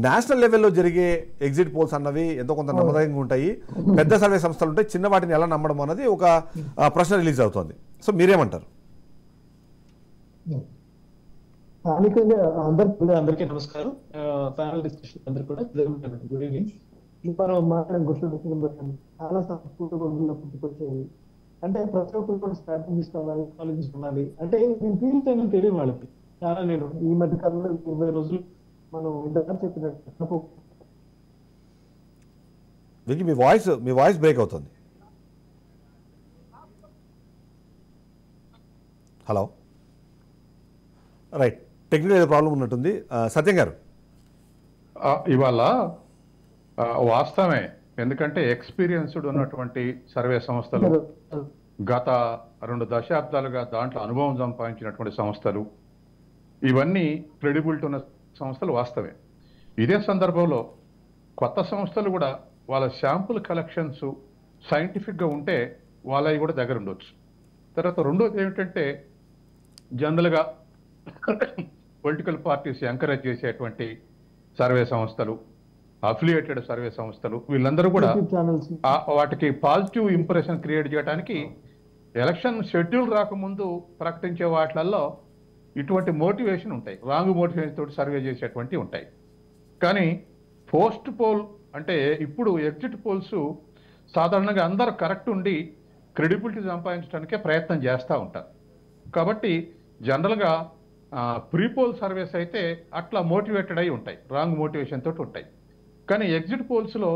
నేషనల్ లెవెల్లో జరిగే ఎగ్జిట్ పోల్స్ అన్నవి ఎంతో కొంత నమ్మకంగా ఉంటాయి, పెద్ద సర్వే సంస్థలు ఉంటాయి, చిన్న వాటిని ఎలా నమ్మడం అన్నది ఒక ప్రశ్న రిలీజ్ అవుతుంది. సో మీరేమంటారు? స్థానికంగా అందరికీ నమస్కారం. ప్యానల్ డిస్కషన్ అందరు కూడా గుడ్ ఈవినింగ్. మనం మాట్లాడిన గుర్తుంటుంది, చాలా సంస్కృతిలో పుట్టుకొచ్చేది. అంటే ప్రతి ఒక్కరు కూడా స్ట్రాటజీస్ కావాలి, కాలేజెస్ ఉండాలి. అంటే నేను ఫీల్ అయినా తెలియదు వాళ్ళకి చాలా. నేను ఈ మధ్య కాలంలో 20 రోజులు మనం ఇంతగా చెప్పినట్టు మీ వాయిస్ బ్రేక్ అవుతుంది. హలో, రైట్, టెక్నికల్ ఏదో ప్రాబ్లం ఉన్నట్టుంది. సత్యం గారు, ఇవాళ వాస్తవమే, ఎందుకంటే ఎక్స్పీరియన్స్డ్ ఉన్నటువంటి సర్వే సంస్థలు, గత 2 దశాబ్దాలుగా దాంట్లో అనుభవం సంపాదించినటువంటి సంస్థలు, ఇవన్నీ క్రెడిబిలిటీ ఉన్న సంస్థలు వాస్తవే. ఇదే సందర్భంలో కొత్త సంస్థలు కూడా వాళ్ళ శాంపుల్ కలెక్షన్స్ సైంటిఫిక్గా ఉంటే వాళ్ళవి కూడా దగ్గర ఉండొచ్చు. తర్వాత రెండోది ఏమిటంటే, జనరల్గా పొలిటికల్ పార్టీస్ ఎంకరేజ్ చేసేటువంటి సర్వే సంస్థలు, అఫిలియేటెడ్ సర్వే సంస్థలు, వీళ్ళందరూ కూడా వాటికి పాజిటివ్ ఇంప్రెషన్ క్రియేట్ చేయడానికి ఎలక్షన్ షెడ్యూల్ రాకముందు ప్రకటించే వాటిలలో ఇటువంటి మోటివేషన్ ఉంటాయి, రాంగ్ మోటివేషన్ తోటి సర్వే చేసేటువంటి ఉంటాయి. కానీ పోస్ట్ పోల్ అంటే ఇప్పుడు ఎగ్జిట్ పోల్స్ సాధారణంగా అందరూ కరెక్ట్ ఉండి క్రెడిబిలిటీ సంపాదించడానికే ప్రయత్నం చేస్తూ ఉంటారు. కాబట్టి జనరల్గా ప్రీపోల్ సర్వేస్ అయితే అట్లా మోటివేటెడ్ అయి ఉంటాయి, రాంగ్ మోటివేషన్ తోటి ఉంటాయి. కానీ ఎగ్జిట్ పోల్స్లో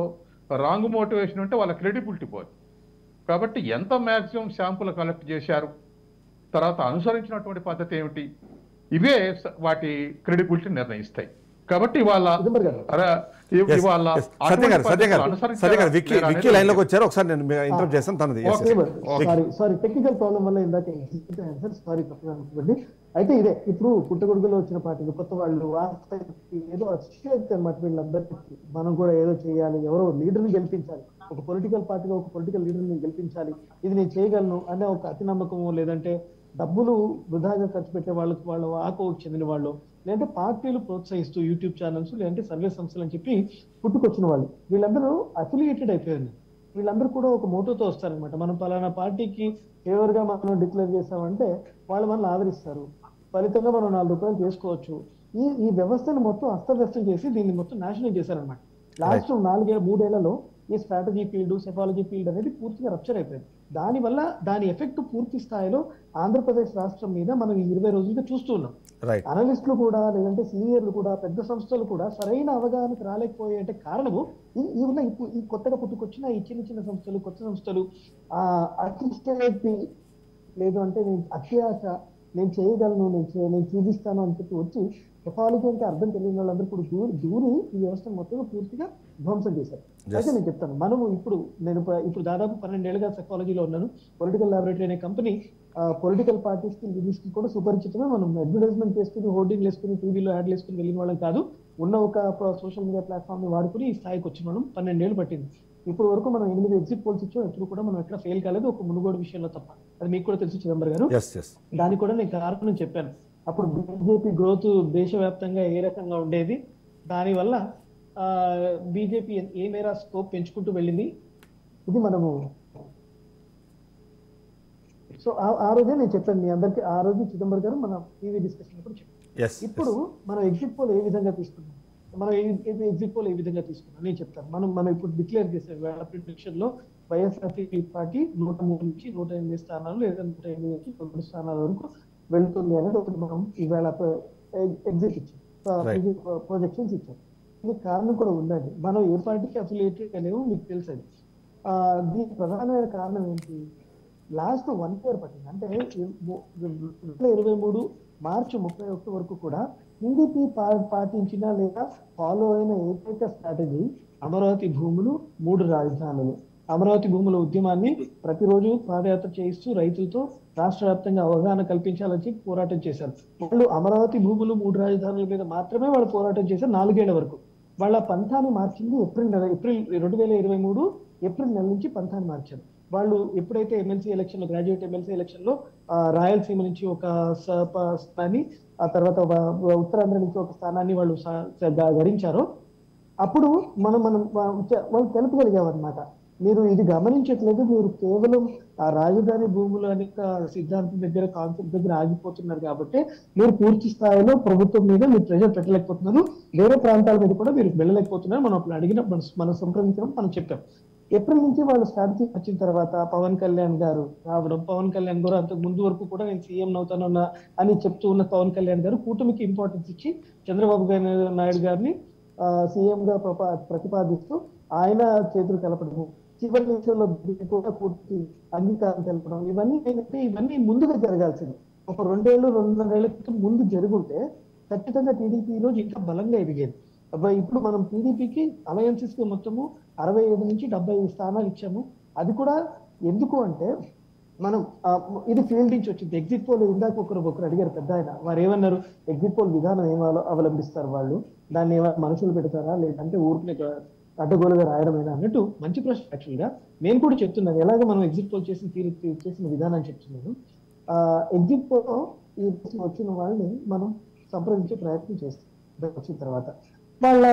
రాంగ్ మోటివేషన్ ఉంటే వాళ్ళ క్రెడిబిలిటీ పోదు. కాబట్టి ఎంత మ్యాక్సిమం శాంపుల్ కలెక్ట్ చేశారు, తర్వాత అనుసరించినటువంటి పద్ధతి ఏమిటి, ఇవే వాటి క్రెడిబిలిటీ నిర్ణయిస్తాయి. కాబట్టి విక్కీ లైన్ లోకి వచ్చారు, ఒకసారి నేను ఇంటరప్ట్ చేస్తాను. తనది సారీ టెక్నికల్ ప్రాబ్లం వల్ల ఇందాక సారీ తప్పండి. అయితే ఇదే ఇప్పుడు పుట్టగొడుగులో వచ్చిన పార్టీలు కొత్త వాళ్ళు ఏదో అతిశయోక్తి అన్నమాట. వీళ్ళందరికీ మనం కూడా ఏదో చేయాలి, ఎవరో లీడర్ని గెలిపించాలి, ఒక పొలిటికల్ పార్టీగా ఒక పొలిటికల్ లీడర్ని గెలిపించాలి, ఇది నేను చేయగలను అనే ఒక అతి నమ్మకము, లేదంటే డబ్బులు వృధాగా ఖర్చు పెట్టే వాళ్ళకి వాళ్ళ ఆకోకు చెందిన వాళ్ళు, లేదంటే పార్టీలు ప్రోత్సహిస్తూ యూట్యూబ్ ఛానల్స్ లేదంటే సర్వే సంస్థలు అని చెప్పి పుట్టుకొచ్చిన వాళ్ళు, వీళ్ళందరూ అఫిలియేటెడ్ అయిపోయారు. వీళ్ళందరూ కూడా ఒక మోటోతో వస్తారనమాట. మనం పలానా పార్టీకి ఫేవర్ గా మనం డిక్లేర్ చేసామంటే వాళ్ళు మనల్ని ఆదరిస్తారు, ఫలితంగా మనం 4 రూపాయలు చేసుకోవచ్చు. ఈ వ్యవస్థను మొత్తం అస్తవ్యస్తం చేసి దీన్ని మొత్తం నాశనం చేశారనమాట. లాస్ట్ 3 ఏళ్లలో ఈ స్ట్రాటజీ ఫీల్డ్, సెఫాలజీ ఫీల్డ్ అనేది పూర్తిగా రప్చర్ అయిపోయింది. దానివల్ల దాని ఎఫెక్ట్ పూర్తి స్థాయిలో ఆంధ్రప్రదేశ్ రాష్ట్రం మీద మనం ఈ 20 రోజులుగా చూస్తూ ఉన్నాం. రైట్. అనలిస్టులు కూడా, లేదంటే సీనియర్లు కూడా, పెద్ద సంస్థలు కూడా సరైన అవగాహనకు రాలేకపోయే అంటే కారణము ఈ ఉన్న ఇప్పుడు ఈ కొత్తగా పుట్టుకొచ్చిన ఈ చిన్న చిన్న సంస్థలు, కొత్త సంస్థలు అతిష్టమైతే లేదు అంటే నేను అత్యాశ, నేను చేయగలను, నేను చూపిస్తాను అని చెప్పి వచ్చి టెక్నాలజీ అంటే అర్థం తెలియని వాళ్ళందరూ కూడా దూరి ఈ వ్యవస్థ మొత్తం పూర్తిగా ధ్వంసం చేశారు. అయితే నేను చెప్తాను, మనము ఇప్పుడు దాదాపు 12 ఏళ్ళుగా సెకాలజీలో ఉన్నాను. పొలిటికల్ ల్యాబొరేటరీ అనే కంపెనీ పొలిటికల్ పార్టీస్ కి లీడర్స్ కి కూడా సుపరిచితమే. మనం అడ్వర్టైజ్మెంట్ చేసుకుని, హోర్డింగ్లు వేసుకుని, టీవీలో యాడ్లు వేసుకుని వెళ్ళిన వాళ్ళం కాదు. ఉన్న ఒక సోషల్ మీడియా ప్లాట్ఫామ్ ని వాడుకుని ఈ స్థాయికి వచ్చిన వాళ్ళం. 12 ఏళ్ళు పట్టింది. ఇప్పుడు వరకు మనం 8 ఎగ్జిట్ పోల్స్ ఇచ్చాం. ఎప్పుడు కూడా మనం ఎక్కడ ఫెయిల్ కాలేదు, ఒక మునుగోడు విషయంలో తప్ప. అది మీకు కూడా తెలుసు చిదంబర్ గారు. దానికి కూడా నేను కారణం చెప్పాను. అప్పుడు బీజేపీ గ్రోత్ దేశవ్యాప్తంగా ఏ రకంగా ఉండేది, దానివల్ల బీజేపీ ఏ మేర స్కోప్ పెంచుకుంటూ వెళ్ళింది, ఇది మనము సో ఆ రోజే నేను చెప్పాను మీ అందరికి. ఆ రోజు చిదంబర్ గారు మన టీవీ డిస్కషన్ కూడా చెప్పాను. ఇప్పుడు మనం ఎగ్జిట్ పోల్ ఏ విధంగా తీసుకున్నాం, మనం ఎగ్జిట్ పోల్ ఏ విధంగా తీసుకున్నాం నేను చెప్తాను. మనం ఇప్పుడు డిక్లేర్ చేసే వేళ ప్రిడిక్షన్ లో వైఎస్ఆర్సీపీ పార్టీ 103 నుంచి 108 స్థానాలు, లేదా 108 నుంచి 9 స్థానాల వరకు వెళ్తుంది అనేది ఒకటి మనం ఈవేళ ఎగ్జిట్ ఇచ్చాం, ప్రొజెక్షన్స్ ఇచ్చాం. దీనికి కారణం కూడా ఉందండి. మనం ఏ పార్టీకి అఫిలియేటెడ్ అనేవి మీకు తెలుసు. అది దీనికి ప్రధానమైన కారణం ఏంటి, లాస్ట్ 1 year పట్టింది. అంటే 2023 మార్చి 31 వరకు కూడా టీడీపీ పాటించిన లేదా ఫాలో అయిన ఏకైక స్ట్రాటజీ అమరావతి భూములు, 3 రాజధానులు. అమరావతి భూముల ఉద్యమాన్ని ప్రతిరోజు పాదయాత్ర చేయిస్తూ రైతులతో రాష్ట్ర వ్యాప్తంగా అవగాహన కల్పించాలని చెప్పి పోరాటం చేశారు. వాళ్ళు అమరావతి భూములు, 3 రాజధానుల మీద మాత్రమే వాళ్ళు పోరాటం చేశారు 4 ఏళ్ల వరకు. వాళ్ళ పంథాన్ని మార్చింది ఏప్రిల్ 2023 ఏప్రిల్ నెల నుంచి పంథాన్ని మార్చారు. వాళ్ళు ఎప్పుడైతే ఎమ్మెల్సీ ఎలక్షన్ లో, గ్రాడ్యుయేట్ ఎమ్మెల్సీ ఎలక్షన్ లో రాయలసీమ నుంచి ఒక స్థానాన్ని, ఆ తర్వాత ఉత్తరాంధ్ర నుంచి ఒక స్థానాన్ని వాళ్ళు గడించారో అప్పుడు మనం వాళ్ళు తెలుపగలిగాం అనమాట. మీరు ఇది గమనించట్లేదు, మీరు కేవలం ఆ రాజధాని భూములు అనే సిద్ధాంతం దగ్గర, కాన్సెప్ట్ దగ్గర ఆగిపోతున్నారు కాబట్టి మీరు పూర్తి స్థాయిలో ప్రభుత్వం మీద మీరు ప్రెజర్ పెట్టలేకపోతున్నారు, వేరే ప్రాంతాల మీద కూడా మీరు వెళ్ళలేకపోతున్నారు. మనం అప్పుడు అడిగిన, మనం సంప్రదించడం, మనం చెప్పాం. ఏప్రిల్ నుంచి వాళ్ళు స్ట్రాటజీ వచ్చిన తర్వాత పవన్ కళ్యాణ్ గారు రావడం, పవన్ కళ్యాణ్ గారు అంతకు ముందు వరకు కూడా నేను సీఎం అవుతానన్నా అని చెప్తూ ఉన్న పవన్ కళ్యాణ్ గారు కూటమికి ఇంపార్టెన్స్ ఇచ్చి చంద్రబాబు నాయుడు గారిని సీఎం గా ప్రతిపాదిస్తూ ఆయన చేతులు కలపడము, చివరి నిమిషంలో కూడా పూర్తి అంగీకారం తెలపడం, ఇవన్నీ ముందుగా జరగాల్సింది. ఒక 2 ఏళ్ళు 2.5 ఏళ్ల క్రితం ముందు జరుగుంటే ఖచ్చితంగా టీడీపీ ఈ రోజు ఇంకా బలంగా ఎదిగేది. ఇప్పుడు మనం టీడీపీకి అలయన్సెస్ కి మొత్తము 67 నుంచి 75 స్థానాలు ఇచ్చాము. అది కూడా ఎందుకు అంటే మనం ఇది ఫీల్డ్ నుంచి వచ్చింది. ఎగ్జిట్ పోల్ ఇందాక ఒకరు అడిగారు పెద్ద ఆయన, వారు ఏమన్నారు, ఎగ్జిట్ పోల్ విధానం అవలంబిస్తారు వాళ్ళు, దాన్ని ఏమైనా మనుషులు పెడతారా, లేదంటే ఊరికి అడ్డగోలుగా రాయడమేనా అన్నట్టు మంచి ప్రశ్న. యాక్చువల్ గా నేను కూడా చెప్తున్నాను, ఎలాగ మనం ఎగ్జిట్ పోల్ చేసిన విధానం చెప్తున్నాను. ఎగ్జిట్ పోల్ ఈ వచ్చిన వాళ్ళని మనం సంప్రదించే ప్రయత్నం చేస్తాం. వచ్చిన తర్వాత వాళ్ళ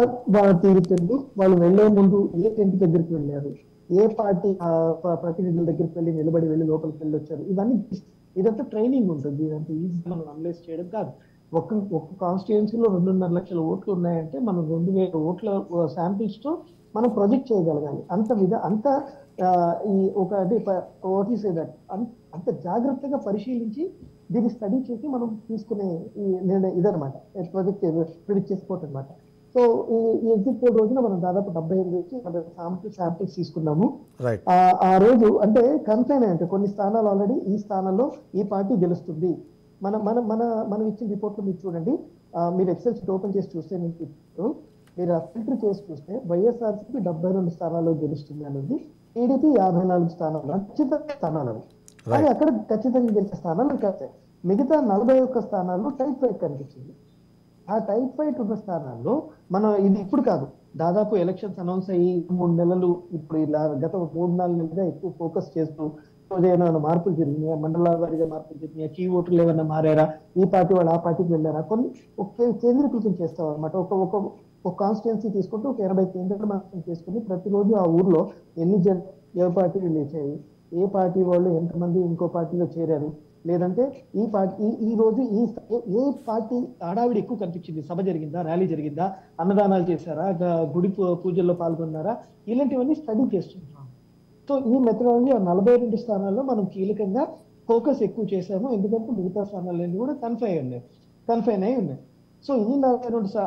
తీరుతెందు, వాళ్ళు వెళ్లే ముందు ఏ టెంట్ దగ్గరికి వెళ్ళారు, ఏ పార్టీ ప్రతినిధుల దగ్గరికి వెళ్ళి లోపలికి వెళ్ళి వచ్చారు, ఇదంతా ట్రైనింగ్ ఉంటుంది. ఇదంతా ఈజీగా మనం అనలైజ్ చేయడం కాదు. ఒక్క కాన్స్టిట్యుయెన్సీలో 2.5 లక్షల ఓట్లు ఉన్నాయంటే మనం 2,000 ఓట్ల శాంపిల్స్ తో మనం ప్రొజెక్ట్ చేయగలగాలి. అంత జాగ్రత్తగా పరిశీలించి దీన్ని స్టడీ చేసి మనం తీసుకునే ఇదనమాట, ప్రొజెక్ట్ ప్రిడిక్ట్ చేసుకోవటం అనమాట. సో ఈ ఎగ్జిట్ పోల్ రోజున మనం దాదాపు 75 నుంచి 100 శాంపిల్స్ తీసుకున్నాము. ఆ రోజు అంటే కన్ఫైన్ అంటే కొన్ని స్థానాలు ఆల్రెడీ ఈ స్థానంలో ఈ పార్టీ గెలుస్తుంది. మనం ఇచ్చిన రిపోర్ట్ లో మీరు చూడండి, మీరు ఎక్సెల్ షీట్ ఓపెన్ చేసి చూస్తే మీరు ఫిల్టర్ చేసి చూస్తే వైఎస్ఆర్సీపీ 72 స్థానాల్లో గెలుస్తుంది అనేది, టీడీపీ 54 స్థానాలు, ఖచ్చితంగా స్థానాలు. కానీ అక్కడ ఖచ్చితంగా గెలిచే స్థానాలు కాదు. మిగతా 41 స్థానాల్లో టైప్ ఫైట్ కనిపించింది. ఆ టైప్ ఫైట్ ఉన్న స్థానాల్లో మనం ఇది ఇప్పుడు కాదు, దాదాపు ఎలక్షన్స్ అనౌన్స్ అయ్యి 3 నెలలు, ఇప్పుడు ఇలా గత 3-4 నెలలుగా ఎక్కువ ఫోకస్ చేస్తూ ఏమైనా మార్పులు జరిగినాయా, మండల వారీగా మార్పులు జరిగినాయా, కీ ఓటర్లు ఏమైనా మారారా, ఈ పార్టీ వాళ్ళు ఆ పార్టీకి వెళ్ళారా, కొన్ని కేంద్రీకృతం చేస్తాం అనమాట. ఒక కాన్స్టిట్యున్సీ తీసుకుంటూ ఒక 80 కేంద్రాలు మాత్రం చేసుకుని ప్రతిరోజు ఆ ఊర్లో ఏ పార్టీలు లేచాయి, ఏ పార్టీ వాళ్ళు ఎంతమంది ఇంకో పార్టీలో చేరారు, లేదంటే ఈ పార్టీ ఈ రోజు ఏ పార్టీ హడావిడి ఎక్కువ కనిపించింది, సభ జరిగిందా, ర్యాలీ జరిగిందా, అన్నదానాలు చేశారా, గుడి పూజల్లో పాల్గొన్నారా, ఇలాంటివన్నీ స్టడీ చేస్తుంటాం. సో ఈ మెథడాలజీ 42 స్థానాల్లో మనం కీలకంగా ఫోకస్ ఎక్కువ చేశాము, ఎందుకంటే మిగతా స్థానాలన్నీ కూడా కన్ఫైన్ అయి ఉన్నాయి. సో ఈ 42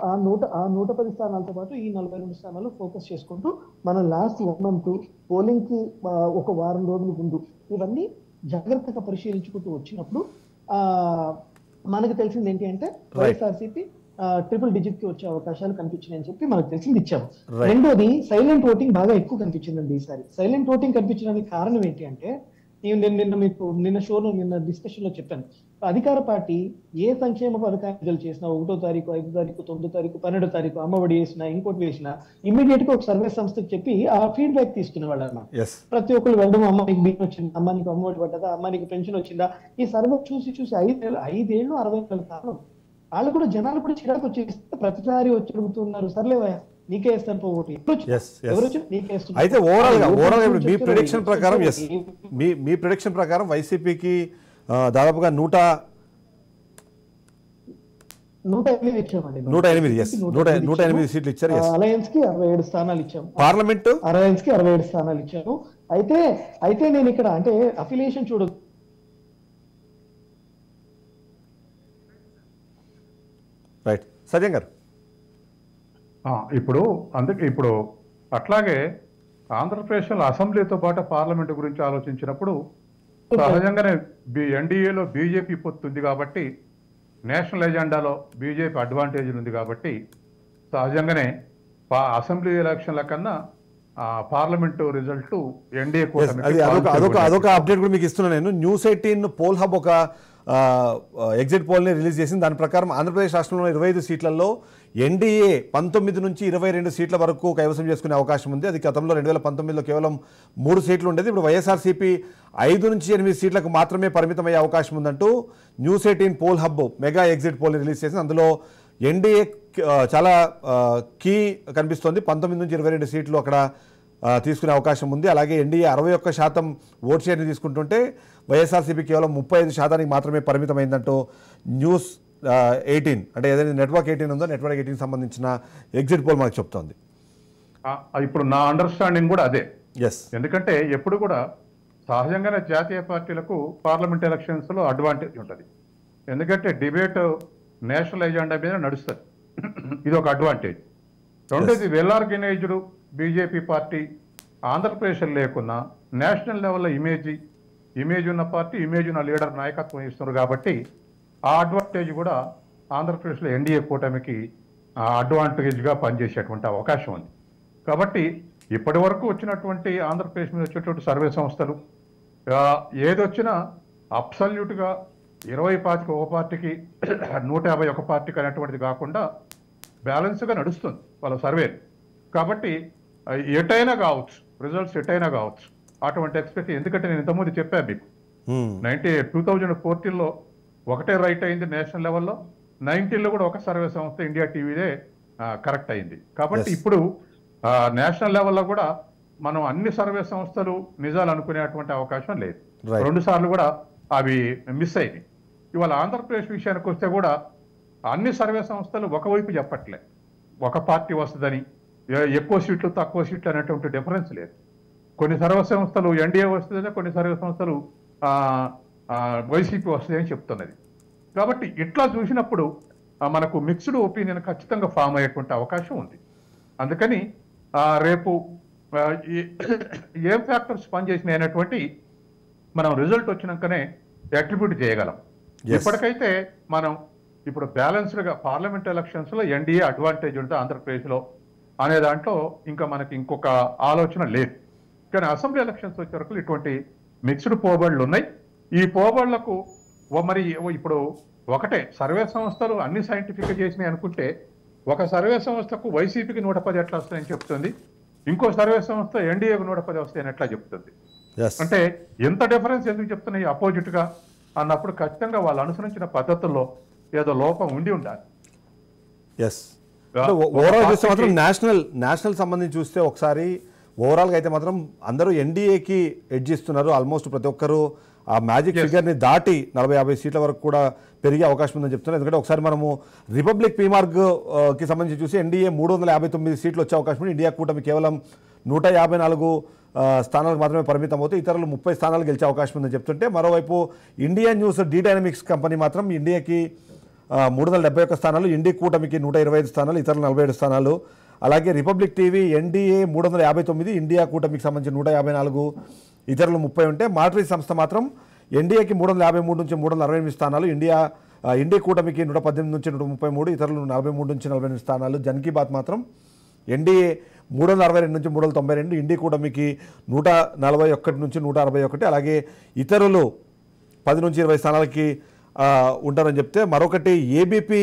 ఆ 110 స్థానాలతో పాటు ఈ 42 స్థానాలు ఫోకస్ చేసుకుంటూ మనం లాస్ట్ 1 month పోలింగ్ కి ఒక వారం రోజుల ముందు ఇవన్నీ జాగ్రత్తగా పరిశీలించుకుంటూ వచ్చినప్పుడు మనకు తెలిసింది ఏంటి అంటే వైఎస్ఆర్సీపీ ట్రిపుల్ డిజిట్ కి వచ్చే అవకాశాలు కనిపించినాయి అని చెప్పి మనకు తెలిసింది ఇచ్చాము. రెండోది సైలెంట్ ఓటింగ్ బాగా ఎక్కువ కనిపించిందండి ఈసారి. సైలెంట్ ఓటింగ్ కనిపించడానికి కారణం ఏంటి అంటే నిన్న షోలో డిస్కషన్ లో చెప్పాను, అధికార పార్టీ ఏ సంక్షేమ పథకాలు చేసినా 1వ తారీఖు 5వ తారీఖు 9వ తారీఖు 12వ తారీఖు అమ్మఒడి వేసినా ఇంకోటి వేసినా ఇమ్మీడియట్ గా ఒక సర్వే సంస్థకు చెప్పి ఆ ఫీడ్బ్యాక్ తీసుకునే వాళ్ళు అన్నమాట. ప్రతి ఒక్కరు వెళ్ళడం, అమ్మాయికి బియ్యం వచ్చిందా, అమ్మాయికి అమ్మఒడి పడ్డదా, అమ్మాయికి పెన్షన్ వచ్చిందా, ఈ సర్వే చూసి 5 ఏళ్ళు 60 ఏళ్ళ కాలం వాళ్ళు కూడా జనాలు కూడా చిరాకు వచ్చేస్తే ప్రతిసారి వచ్చి అడుగుతున్నారు, సర్లేవా నీకే వేస్తాను పోటీ. అయితే ఓవరాల్ మీ ప్రిడిక్షన్ ప్రకారం మీ ప్రిడిక్షన్ ప్రకారం వైసీపీకి దాదాపుగా 108 సీట్లు ఇచ్చారు. అలయన్స్ కి 67 స్థానాలు ఇచ్చాము, పార్లమెంట్ అలయన్స్ కి 67 స్థానాలు ఇచ్చాము. అయితే నేను ఇక్కడ అంటే అఫిలియేషన్ చూడదు, రైట్ సత్యం గారు. ఇప్పుడు అట్లాగే ఆంధ్రప్రదేశ్లో అసెంబ్లీతో పాటు పార్లమెంట్ గురించి ఆలోచించినప్పుడు సహజంగానే ఎన్డీఏలో బీజేపీ పొత్తుంది కాబట్టి, నేషనల్ ఎజెండాలో బీజేపీ అడ్వాంటేజ్ ఉంది కాబట్టి సహజంగానే అసెంబ్లీ ఎలక్షన్ల కన్నా పార్లమెంటు రిజల్ట్ ఎన్డీఏ అదొక అప్డేట్ కూడా మీకు ఇస్తున్నాను నేను. న్యూస్ 18 పోల్ హబ్ ఒక ఎగ్జిట్ పోల్ని రిలీజ్ చేసింది. దాని ప్రకారం ఆంధ్రప్రదేశ్ రాష్ట్రంలో 25 సీట్లలో ఎన్డీఏ 19 నుంచి 22 సీట్ల వరకు కైవసం చేసుకునే అవకాశం ఉంది. అది గతంలో 2019లో కేవలం 3 సీట్లు ఉండేది. ఇప్పుడు వైఎస్ఆర్సీపీ 5 నుంచి 8 సీట్లకు మాత్రమే పరిమితమయ్యే అవకాశం ఉందంటూ news 18 poll hub mega exit పోల్ని రిలీజ్ చేసింది. అందులో ఎన్డీఏ చాలా కీ కనిపిస్తోంది. 19 నుంచి 22 సీట్లు అక్కడ తీసుకునే అవకాశం ఉంది. అలాగే ఎన్డీఏ 61% ఓట్ షేర్ని తీసుకుంటుంటే వైఎస్ఆర్సీపీ కేవలం 35% మాత్రమే పరిమితమైందంటూ న్యూస్ 18 అంటే ఏదైతే నెట్వర్క్ 18 ఉందో నెట్వర్క్ 18 సంబంధించిన ఎగ్జిట్ పోల్ మనకు చెప్తోంది. ఇప్పుడు నా అండర్స్టాండింగ్ కూడా అదే. ఎందుకంటే ఎప్పుడు కూడా సహజంగానే జాతీయ పార్టీలకు పార్లమెంట్ ఎలక్షన్స్ లో అడ్వాంటేజ్ ఉంటుంది. ఎందుకంటే డిబేట్ నేషనల్ ఎజెండా మీద నడుస్తుంది, ఇది ఒక అడ్వాంటేజ్. రెండోది well organised BJP party Andhra Pradesh లేకున్నా నేషనల్ లెవెల్లో ఇమేజ్ ఉన్న పార్టీ, ఇమేజ్ ఉన్న లీడర్ నాయకత్వం ఇస్తున్నారు కాబట్టి ఆ అడ్వాంటేజ్ కూడా ఆంధ్రప్రదేశ్లో ఎన్డీఏ కూటమికి అడ్వాంటేజ్గా పనిచేసేటువంటి అవకాశం ఉంది. కాబట్టి ఇప్పటి వరకు వచ్చినటువంటి ఆంధ్రప్రదేశ్ మీద వచ్చేటువంటి సర్వే సంస్థలు ఏదొచ్చినా అబ్సల్యూట్గా 20-25 ఒక పార్టీకి 150 ఒక పార్టీకి అనేటువంటిది కాకుండా బ్యాలెన్స్గా నడుస్తుంది వాళ్ళ సర్వే. కాబట్టి ఎటైనా కావచ్చు, రిజల్ట్స్ ఎటైనా కావచ్చు అటువంటి ఎక్స్పెక్ట్. ఎందుకంటే నేను ఇంతకుముందు చెప్పాను మీకు 2014లో ఒకటే రైట్ అయింది నేషనల్ లెవెల్లో, 19లో కూడా ఒక సర్వే సంస్థ ఇండియా టీవీదే కరెక్ట్ అయింది. కాబట్టి ఇప్పుడు నేషనల్ లెవెల్లో కూడా మనం అన్ని సర్వే సంస్థలు నిజాలు అనుకునేటువంటి అవకాశం లేదు. 2 సార్లు కూడా అవి మిస్ అయింది. ఇవాళ ఆంధ్రప్రదేశ్ విషయానికి వస్తే కూడా అన్ని సర్వే సంస్థలు ఒకవైపు చెప్పట్లే, ఒక పార్టీ వస్తుందని, ఎక్కువ సీట్లు తక్కువ సీట్లు అనేటువంటి డిఫరెన్స్ లేదు. కొన్ని సర్వే సంస్థలు ఎన్డీఏ వస్తుందని, కొన్ని సర్వే సంస్థలు వైసీపీ వస్తుంది అని చెప్తున్నది. కాబట్టి ఇట్లా చూసినప్పుడు మనకు మిక్స్డ్ ఒపీనియన్ ఖచ్చితంగా ఫామ్ అయ్యేటువంటి అవకాశం ఉంది. అందుకని రేపు ఏం ఫ్యాక్టర్స్ పనిచేసినాయి అనేటువంటి మనం రిజల్ట్ వచ్చినాకనే అట్రిబ్యూట్ చేయగలం. ఇప్పటికైతే మనం ఇప్పుడు బ్యాలెన్స్డ్గా పార్లమెంట్ ఎలక్షన్స్లో ఎన్డీఏ అడ్వాంటేజ్ ఉంటుంది ఆంధ్రప్రదేశ్లో అనే దాంట్లో ఇంకా మనకి ఇంకొక ఆలోచన లేదు. కానీ అసెంబ్లీ ఎలక్షన్స్ వచ్చే వరకు ఇటువంటి మిక్స్డ్ పోబడులు ఉన్నాయి. ఈ పోబడులకు మరి ఇప్పుడు ఒకటే సర్వే సంస్థలు అన్ని సైంటిఫిక్గా చేసినాయి అనుకుంటే ఒక సర్వే సంస్థకు వైసీపీకి 110 ఎట్లా వస్తాయని చెప్తుంది, ఇంకో సర్వే సంస్థ ఎన్డీఏకు 110 వస్తాయని ఎట్లా చెప్తుంది. అంటే ఎంత డిఫరెన్స్ ఎందుకు చెప్తున్నాయి అపోజిట్ గా అన్నప్పుడు ఖచ్చితంగా వాళ్ళు అనుసరించిన పద్ధతుల్లో ఏదో లోపం ఉండి ఉండాలి. ఓవరాల్ చూస్తే మాత్రం నేషనల్ సంబంధించి చూస్తే ఒకసారి ఓవరాల్గా అయితే మాత్రం అందరూ ఎన్డీఏకి ఎడ్జ్ ఇస్తున్నారు. ఆల్మోస్ట్ ప్రతి ఒక్కరు ఆ మ్యాజిక్ ఫిగర్ని దాటి 40-50 సీట్ల వరకు కూడా పెరిగే అవకాశం ఉందని చెప్తున్నారు. ఎందుకంటే ఒకసారి మనము రిపబ్లిక్ పీమార్గ్కి సంబంధించి చూసి ఎన్డీఏ 359 సీట్లు వచ్చే అవకాశం ఉంది. ఇండియా కూటమి కేవలం 154 స్థానాలకు మాత్రమే పరిమితం అవుతాయి. ఇతరులు 30 స్థానాలు గెలిచే అవకాశం ఉందని చెప్తుంటే, మరోవైపు India news D dynamics company మాత్రం ఇండియాకి 371 స్థానాలు, ఇండి కూటమికి 125 స్థానాలు, ఇతరులు 47 స్థానాలు. అలాగే రిపబ్లిక్ టీవీ ఎన్డీఏ 359, ఇండియా కూటమికి సంబంధించి 154, ఇతరులు 30 ఉంటే, మాట్రీ సంస్థ మాత్రం ఎన్డీఏకి 353 నుంచి 368 స్థానాలు, ఇండి కూటమికి 118 నుంచి 133, ఇతరులు 43 నుంచి 48 స్థానాలు. జన్ కీ బాత్ మాత్రం ఎన్డీఏ 362 నుంచి 392, ఇండి కూటమికి 141 నుంచి 161, అలాగే ఇతరులు 10 నుంచి 20 స్థానాలకి ఉంటారని చెప్తే, మరొకటి ఏబీపీ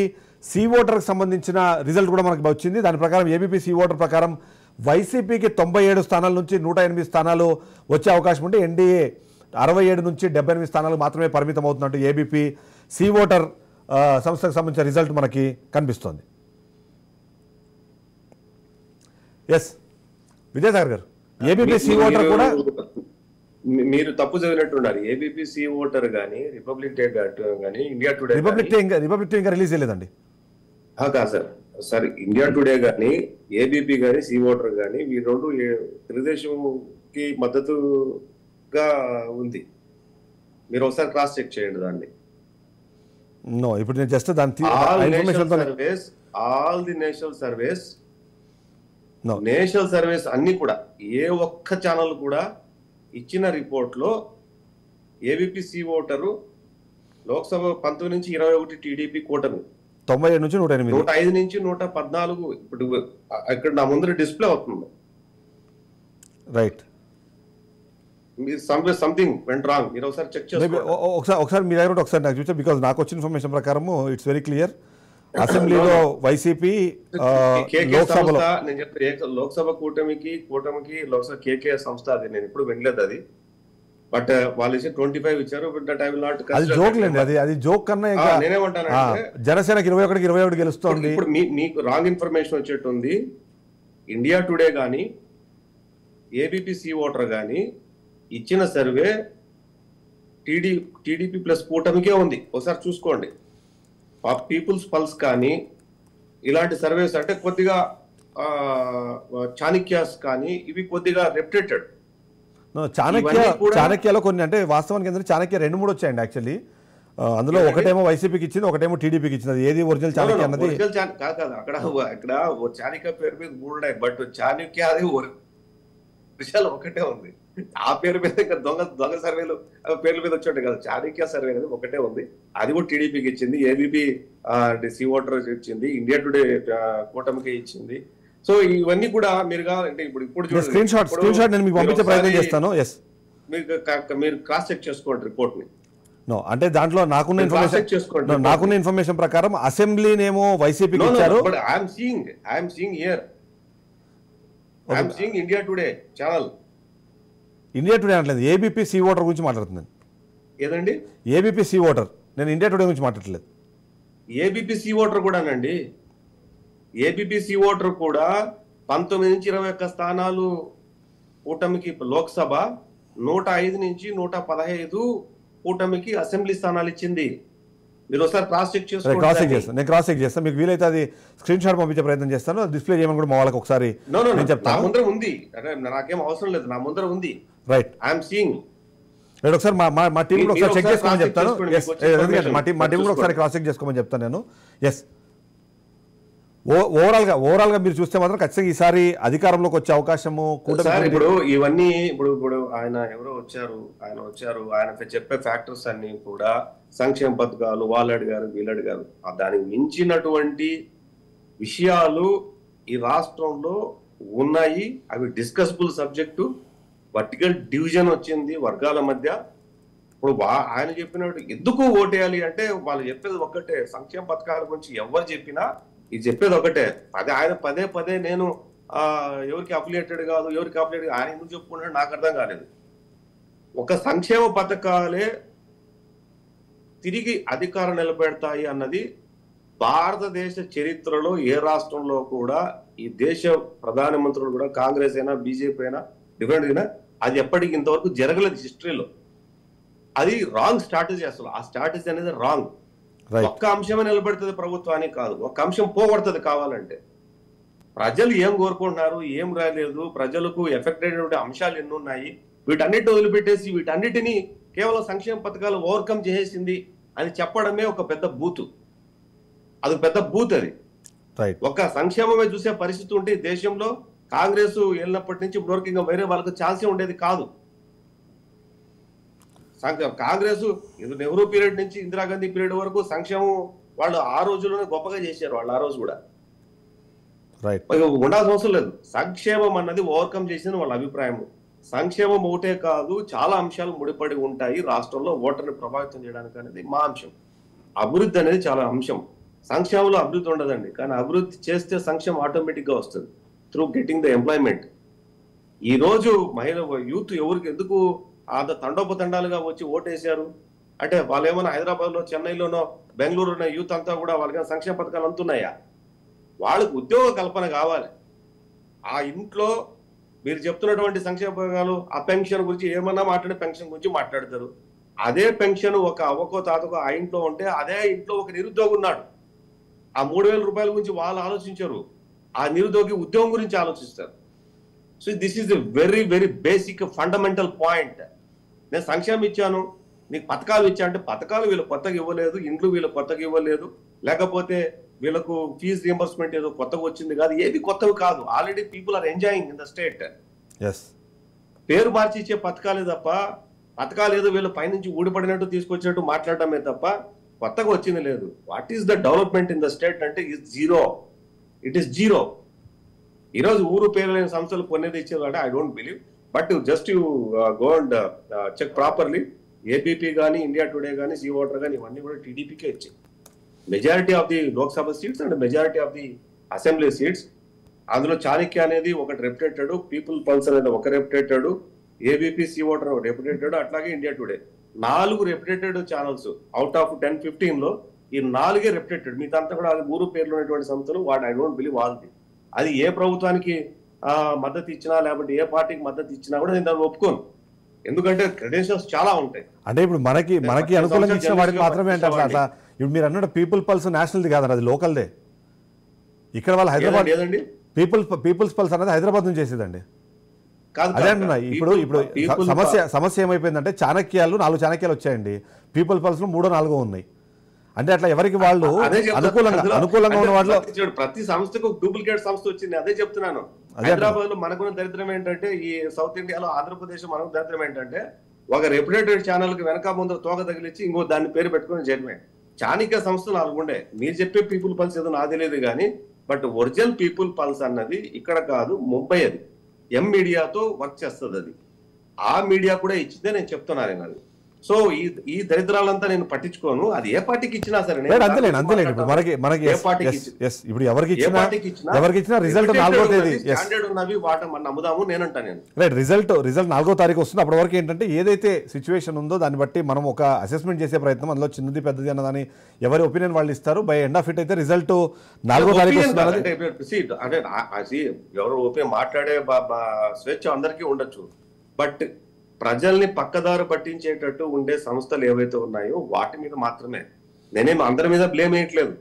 సి ఓటర్కి సంబంధించిన రిజల్ట్ కూడా మనకు వచ్చింది. దాని ప్రకారం ఏబీపీ సి ఓటర్ ప్రకారం వైసీపీకి 97 స్థానాల నుంచి 108 స్థానాలు వచ్చే అవకాశం ఉంటే, ఎన్డీఏ 67 నుంచి 78 స్థానాలు మాత్రమే పరిమితం అవుతున్నట్టు ఏబీపీ సి ఓటర్ సంస్థకు సంబంధించిన రిజల్ట్ మనకి కనిపిస్తోంది. ఎస్ విద్యాసాగర్ గారు, ఏబీపీ సి ఓటర్ కూడా మీరు తప్పు చదివినట్టున్నారు. ఏబీపీ సి ఓటర్ గానీ, రిపబ్లిక్ డే గానీ, ఇండియా టుడే, రిపబ్లిక్ డే ఇంకా రిలీజ్ చేయలేదండి. కాదు సార్ ఇండియా టుడే గానీ, ఏబీపీ గానీ, సి ఓటర్ గానీ, ఈ రెండు తెలుగుదేశంకి మద్దతుగా ఉంది. మీరు ఒకసారి క్రాస్ చెక్ చేయండి దాన్ని. నో, ఇప్పుడు నేను జస్ట్ దాని ఆల్ ది నేషనల్ సర్వేస్ అన్ని కూడా, ఏ ఒక్క ఛానల్ కూడా ఇచ్చిన రిపోర్ట్ లో ఏబీపీ సి ఓటరు లోక్సభ 19 నుంచి 21 టీడీపీ కూటమి, 97 నుంచి 108, 105 నుంచి 114. ఇప్పుడు ఇక్కడ నా ముందర డిస్ప్లే అవుతుంది. Right, something went wrong. మీరు ఒకసారి చెక్ చేసుకోండి. ఒకసారి మీ దగ్గర ఒకసారి నాకు చూసా, బికాజ్ నాకు వచ్చిన ఇన్ఫర్మేషన్ ప్రకారం ఇట్స్ వెరీ క్లియర్. అసెంబ్లీలో వైసీపీ లోక్సభలో నేను చెప్తే లోక్సభ కూటమికి లోక్సభ కేకే సంస్థ, అది నేను ఇప్పుడు వినలేదు అది. బట్ వాళ్ళు 25 ఇచ్చారు. అది జోక్ లేండి, అది జోక్ కన్నా నేనేమంటానంటే, జనసేనకి 21 గెలుస్తోంది. ఇప్పుడు మీకు రాంగ్ ఇన్ఫర్మేషన్ వచ్చేట్టుంది. ఇండియా టుడే గానీ, ఏబీపీ సి ఓటర్ గానీ ఇచ్చిన సర్వే టీడీపీ ప్లస్ కూటమికే ఉంది. ఒకసారి చూసుకోండి. పీపుల్స్ పల్స్ కానీ ఇలాంటి సర్వేస్ అంటే కొద్దిగా చాణక్యాస్ కానీ ఇవి కొద్దిగా రెప్యుటెడ్. చాణక్యలో కొన్ని అంటే వాస్తవానికి ఏంటంటే చాణక్య 2-3 వచ్చాయండి యాక్చువల్లీ. అందులో ఒకటేమో వైసీపీకి ఇచ్చింది, ఒకటేమో టీడీపీకి ఇచ్చింది. ఏది ఒరిజినల్ చాణక్య అన్నది కాదు. అక్కడ చాణక్య పేరు మీద 3 ఉన్నాయి. బట్ చాణక్య అది విషయాలు ఒకటే ఉంది. ఆ పేరు మీద ఇంకా దొంగ సర్వేలు పేర్ల మీద వచ్చి కదా. చాణక్య సర్వే అనేది ఒకటే ఉంది. అది కూడా టీడీపీకి ఇచ్చింది, ఏబీపీ సి ఓటర్ ఇచ్చింది, ఇండియా టుడే కూటమికి ఇచ్చింది. సో ఇవన్నీ కూడా మీరు అంటే ఇప్పుడు స్క్రీన్ షాట్ నేను మీకు పంపించే ప్రయత్నం చేస్తాను. మీరు క్రాస్ చెక్ చేసుకోండి రిపోర్ట్ ని. నో, అంటే దాంట్లో నాకున్న ఇన్ఫర్మేషన్ ప్రకారం అసెంబ్లీనేమో వైసీపీకి ఇచ్చారు. I'm seeing India today channel. India today అనట్లేదు, ఏబీపీ సి ఓటర్ గురించి మాట్లాడుతున్నాను. ఏదండి ఏబీపీ సి ఓటర్? నేను ఇండియా టుడే గురించి మాట్లాడలేదు. ఏబీపీ సి ఓటర్ కూడానండి. ఏబీపీ సి ఓటర్ కూడా 19 నుంచి 21 స్థానాలు కూటమికి లోక్సభ, 105 నుంచి 115 కూటమికి అసెంబ్లీ స్థానాలు ఇచ్చింది. మీరు ఒకసారి క్రాస్ చెక్ చేసుకోండి. నేను క్రాస్ చెక్ చేస్తాను. మీకు వీలైతే అది స్క్రీన్ షాట్ పంపించే ప్రయత్నం చేస్తాను. డిస్ప్లే చేయమని కూడా మా వాళ్ళకి ఒకసారి నేను చెప్తాను. నా ముందర ఉంది, నాకేం అవసరం లేదు, నా ముందర ఉంది. Right, I'm seeing. నేను ఒకసారి మా టీం కూడా ఒకసారి చెక్ చేసుకోమని చెప్తాను. మా టీం కూడా ఒకసారి క్రాస్ చెక్ చేసుకోమని చెప్తాను నేను. ఎస్, ఓవరాల్ గా మీరు చూస్తే మాత్రం ఖచ్చితంగా ఈసారి అధికారంలోకి వచ్చే అవకాశము కూటమి. ఇప్పుడు ఇవన్నీ ఇప్పుడు ఆయన ఎవరో వచ్చారు, ఆయన చెప్పే ఫ్యాక్టర్స్ అన్ని కూడా సంక్షేమ పథకాలు, వాళ్ళు అడిగారు, వీళ్ళు అడిగారు. దానికి మించినటువంటి విషయాలు ఈ రాష్ట్రంలో ఉన్నాయి. అవి డిస్కస్బుల్ సబ్జెక్టు. వర్టికల్ డివిజన్ వచ్చింది వర్గాల మధ్య. ఇప్పుడు ఆయన చెప్పినట్టు ఎందుకు ఓటేయాలి అంటే వాళ్ళు చెప్పేది ఒక్కటే, సంక్షేమ పథకాల గురించి ఎవరు చెప్పినా ఇది చెప్పేది ఒకటే. ఆయన పదే నేను ఎవరికి అఫిలియేటెడ్ కాదు, ఆయన ఎందుకు చెప్పుకుంటాడు నాకు అర్థం కాలేదు. ఒక సంక్షేమ పథకాలే తిరిగి అధికారం నిలబెడతాయి అన్నది భారతదేశ చరిత్రలో ఏ రాష్ట్రంలో కూడా, ఈ దేశ ప్రధానమంత్రులు కూడా, కాంగ్రెస్ అయినా బీజేపీ అయినా డిఫరెంట్ అయినా, అది ఎప్పటికీ ఇంతవరకు జరగలేదు హిస్టరీలో. అది రాంగ్ స్ట్రాటజీ. అసలు ఆ స్ట్రాటజీ అనేది రాంగ్. ఒక్క అంశమే నిలబెడుతుంది ప్రభుత్వానికి కాదు, ఒక్క అంశం పోగొడుతుంది కావాలంటే. ప్రజలు ఏం కోరుకుంటున్నారు, ఏం రాలేదు, ప్రజలకు ఎఫెక్ట్ అయినటువంటి అంశాలు ఎన్ని ఉన్నాయి, వీటన్నిటిని వదిలిపెట్టేసి వీటన్నిటినీ కేవలం సంక్షేమ పథకాలు ఓవర్కమ్ చేసేసింది అని చెప్పడమే ఒక పెద్ద బూతు. అది పెద్ద బూత్. అది ఒక సంక్షేమమే చూసే పరిస్థితి ఉంటే దేశంలో కాంగ్రెస్ వెళ్ళినప్పటి నుంచి ఇప్పటివరకు ఇంకా వేరే వాళ్ళకి ఛాన్సే ఉండేది కాదు. కాంగ్రెస్ నెహ్రూ పీరియడ్ నుంచి ఇందిరాగాంధీ పీరియడ్ వరకు సంక్షేమం వాళ్ళు ఆ రోజుల్లోనే గొప్పగా చేశారు. వాళ్ళు ఆ రోజు కూడా ఉండాల్సిన అవసరం లేదు. సంక్షేమం అన్నది ఓవర్కమ్ చేసింది వాళ్ళ అభిప్రాయం. సంక్షేమం ఒకటే కాదు, చాలా అంశాలు ముడిపడి ఉంటాయి రాష్ట్రంలో ఓటర్ని ప్రభావితం చేయడానికి అనేది మా అంశం. అభివృద్ధి అనేది చాలా అంశం. సంక్షేమంలో అభివృద్ధి ఉండదండి, కానీ అభివృద్ధి చేస్తే సంక్షేమం ఆటోమేటిక్ గా వస్తుంది త్రూ గెటింగ్ ద ఎంప్లాయ్మెంట్. ఈ రోజు యూత్ ఎవరికి ఎందుకు తండోపతండాలుగా వచ్చి ఓటేశారు అంటే వాళ్ళు ఏమైనా హైదరాబాద్ లో, చెన్నైలోనో, బెంగళూరులో యూత్ అంతా కూడా వాళ్ళకి సంక్షేమ పథకాలు అందుతున్నాయా? వాళ్ళకు ఉద్యోగ కల్పన కావాలి. ఆ ఇంట్లో మీరు చెప్తున్నటువంటి సంక్షేమ పథకాలు, ఆ పెన్షన్ గురించి ఏమన్నా మాట్లాడే పెన్షన్ గురించి మాట్లాడతారు. అదే పెన్షన్ ఒక అవ్వకో తాతకో ఆ ఇంట్లో ఉంటే అదే ఇంట్లో ఒక నిరుద్యోగి ఉన్నాడు, ఆ 3,000 రూపాయల గురించి వాళ్ళు ఆలోచించరు, ఆ నిరుద్యోగి ఉద్యోగం గురించి ఆలోచిస్తారు. So this is a very very basic fundamental point. నేను సంక్షేమం ఇచ్చాను, నీకు పథకాలు ఇచ్చా అంటే పథకాలు వీళ్ళు కొత్తగా ఇవ్వలేదు, ఇండ్లు వీళ్ళు కొత్తగా ఇవ్వలేదు, లేకపోతే వీళ్ళకు ఫీజు రియంబర్స్మెంట్ ఏదో కొత్తగా వచ్చింది కాదు, ఏది కొత్తవి కాదు. Already people are enjoying in the state. పేరు మార్చి ఇచ్చే పథకాలే తప్ప, పథకాలు ఏదో వీళ్ళు పైనుంచి ఊడిపడినట్టు తీసుకొచ్చినట్టు మాట్లాడటమే తప్ప కొత్తగా వచ్చింది లేదు. What is the development in the state అంటే is zero. It is zero. ఈరోజు ఊరు పేరు లేని సంస్థలు కొనేది ఇచ్చేవాడు I don't believe. But just you go and check properly. ABP కానీ, ఇండియా టుడే కానీ, సీ వాటర్ కానీ ఇవన్నీ కూడా టీడీపీకే ఇచ్చాయి. Majority of the Lok Sabha seats and majority of the assembly seats. అందులో చాణక్య అనేది ఒకటి రెప్యుటేటెడ్, పీపుల్ పల్స్ అనేది ఒక reputed, ABP, C water reputed, అట్లాగే India today. 4 reputed channels out of 10-15 లో ఈ 4 రెప్యుటేటెడ్. మీకంతా కూడా అది ఊరు పేర్లు ఉన్నటువంటి సంస్థలు. వాడు ఐ డోంట్ బిలీవ్ వాళ్ళది. అది ఏ ప్రభుత్వానికి మద్దతు ఇచ్చినా లేకపోతే ఏ పార్టీకి మద్దతు ఇచ్చినా కూడా నేను దాన్ని ఒప్పుకోను. ఎందుకంటే క్రెడెన్షియల్స్ చాలా ఉంటాయి. అంటే ఇప్పుడు మనకి అనుకూలంగా ఇచ్చిన వాడికి మాత్రమే అంటే అట్లా ఇప్పుడు మీరు అన్నట్టు పీపుల్ పల్స్ నేషనల్ది కాదండి, అది లోకల్దే. ఇక్కడ వాళ్ళు హైదరాబాద్ ఏదండి పీపుల్స్ పల్స్ అనేది హైదరాబాద్ నుంచి చేసేదండి. అదే అంటున్నా. ఇప్పుడు సమస్య ఏమైపోయిందంటే చాణక్యాలు 4 చాణక్యాలు వచ్చాయండి, పీపుల్ పల్స్ 3-4 ఉన్నాయి. అంటే అట్లా ఎవరికి వాళ్ళు అనుకూలంగా ఉన్న వాళ్ళు ప్రతి సంస్థకు డూప్లికేట్ సంస్థ వచ్చింది. అదే చెప్తున్నాను. హైదరాబాద్ లో మనకున్న దరిద్రం ఏంటంటే, ఈ సౌత్ ఇండియాలో ఆంధ్రప్రదేశ్ మనకు దరిద్రం ఏంటంటే, ఒక రెప్యుటేటెడ్ ఛానల్ కి వెనక ముందు తోక తగిలిచ్చి ఇంకో దాన్ని పేరు పెట్టుకుని చేయడమే. చాణక్య సంస్థ 4 ఉండే. మీరు చెప్పే పీపుల్ పల్స్ ఏదో నాకు తెలియదు కానీ, బట్ ఒరిజినల్ పీపుల్ పల్స్ అన్నది ఇక్కడ కాదు, ముంబై. అది ఎం మీడియాతో వర్క్ చేస్తుంది. అది ఆ మీడియా కూడా ఇచ్చిందే నేను చెప్తున్నాను. అది సో ఈ దరిద్రాలంతా నేను పట్టించుకోను. అది ఏ పార్టీకి ఇచ్చినా సరే ఇప్పుడు ఎవరికి ఇచ్చినా రిజల్ట్ 4వ తేదీ స్టాండర్డ్ ఉన్నవి వాటి మనం నమ్ముదాము నేనంటాను. రిజల్ట్ 4వ తారీఖు వస్తుంది. అప్పటి వరకు ఏంటంటే ఏదైతే సిచ్యువేషన్ ఉందో దాన్ని బట్టి మనం ఒక అసెస్మెంట్ చేసే ప్రయత్నం, అందులో చిన్నది పెద్దది అన్నదాన్ని ఎవరి ఒపీనియన్ వాళ్ళు ఇస్తారు. బై ఎండ్ ఆఫ్ ఇట్ అయితే రిజల్ట్ 4వ తారీఖు వస్తుంది. అంటే ఎవరు ఒపీనియన్ మాట్లాడే స్వేచ్ఛ అందరికీ ఉండొచ్చు. బట్ ప్రజల్ని పక్కదారు పట్టించేటట్టు ఉండే సంస్థలు ఏవైతే ఉన్నాయో వాటి మీద మాత్రమే. నేనేం అందరి మీద బ్లేమ్ వేయట్లేదు.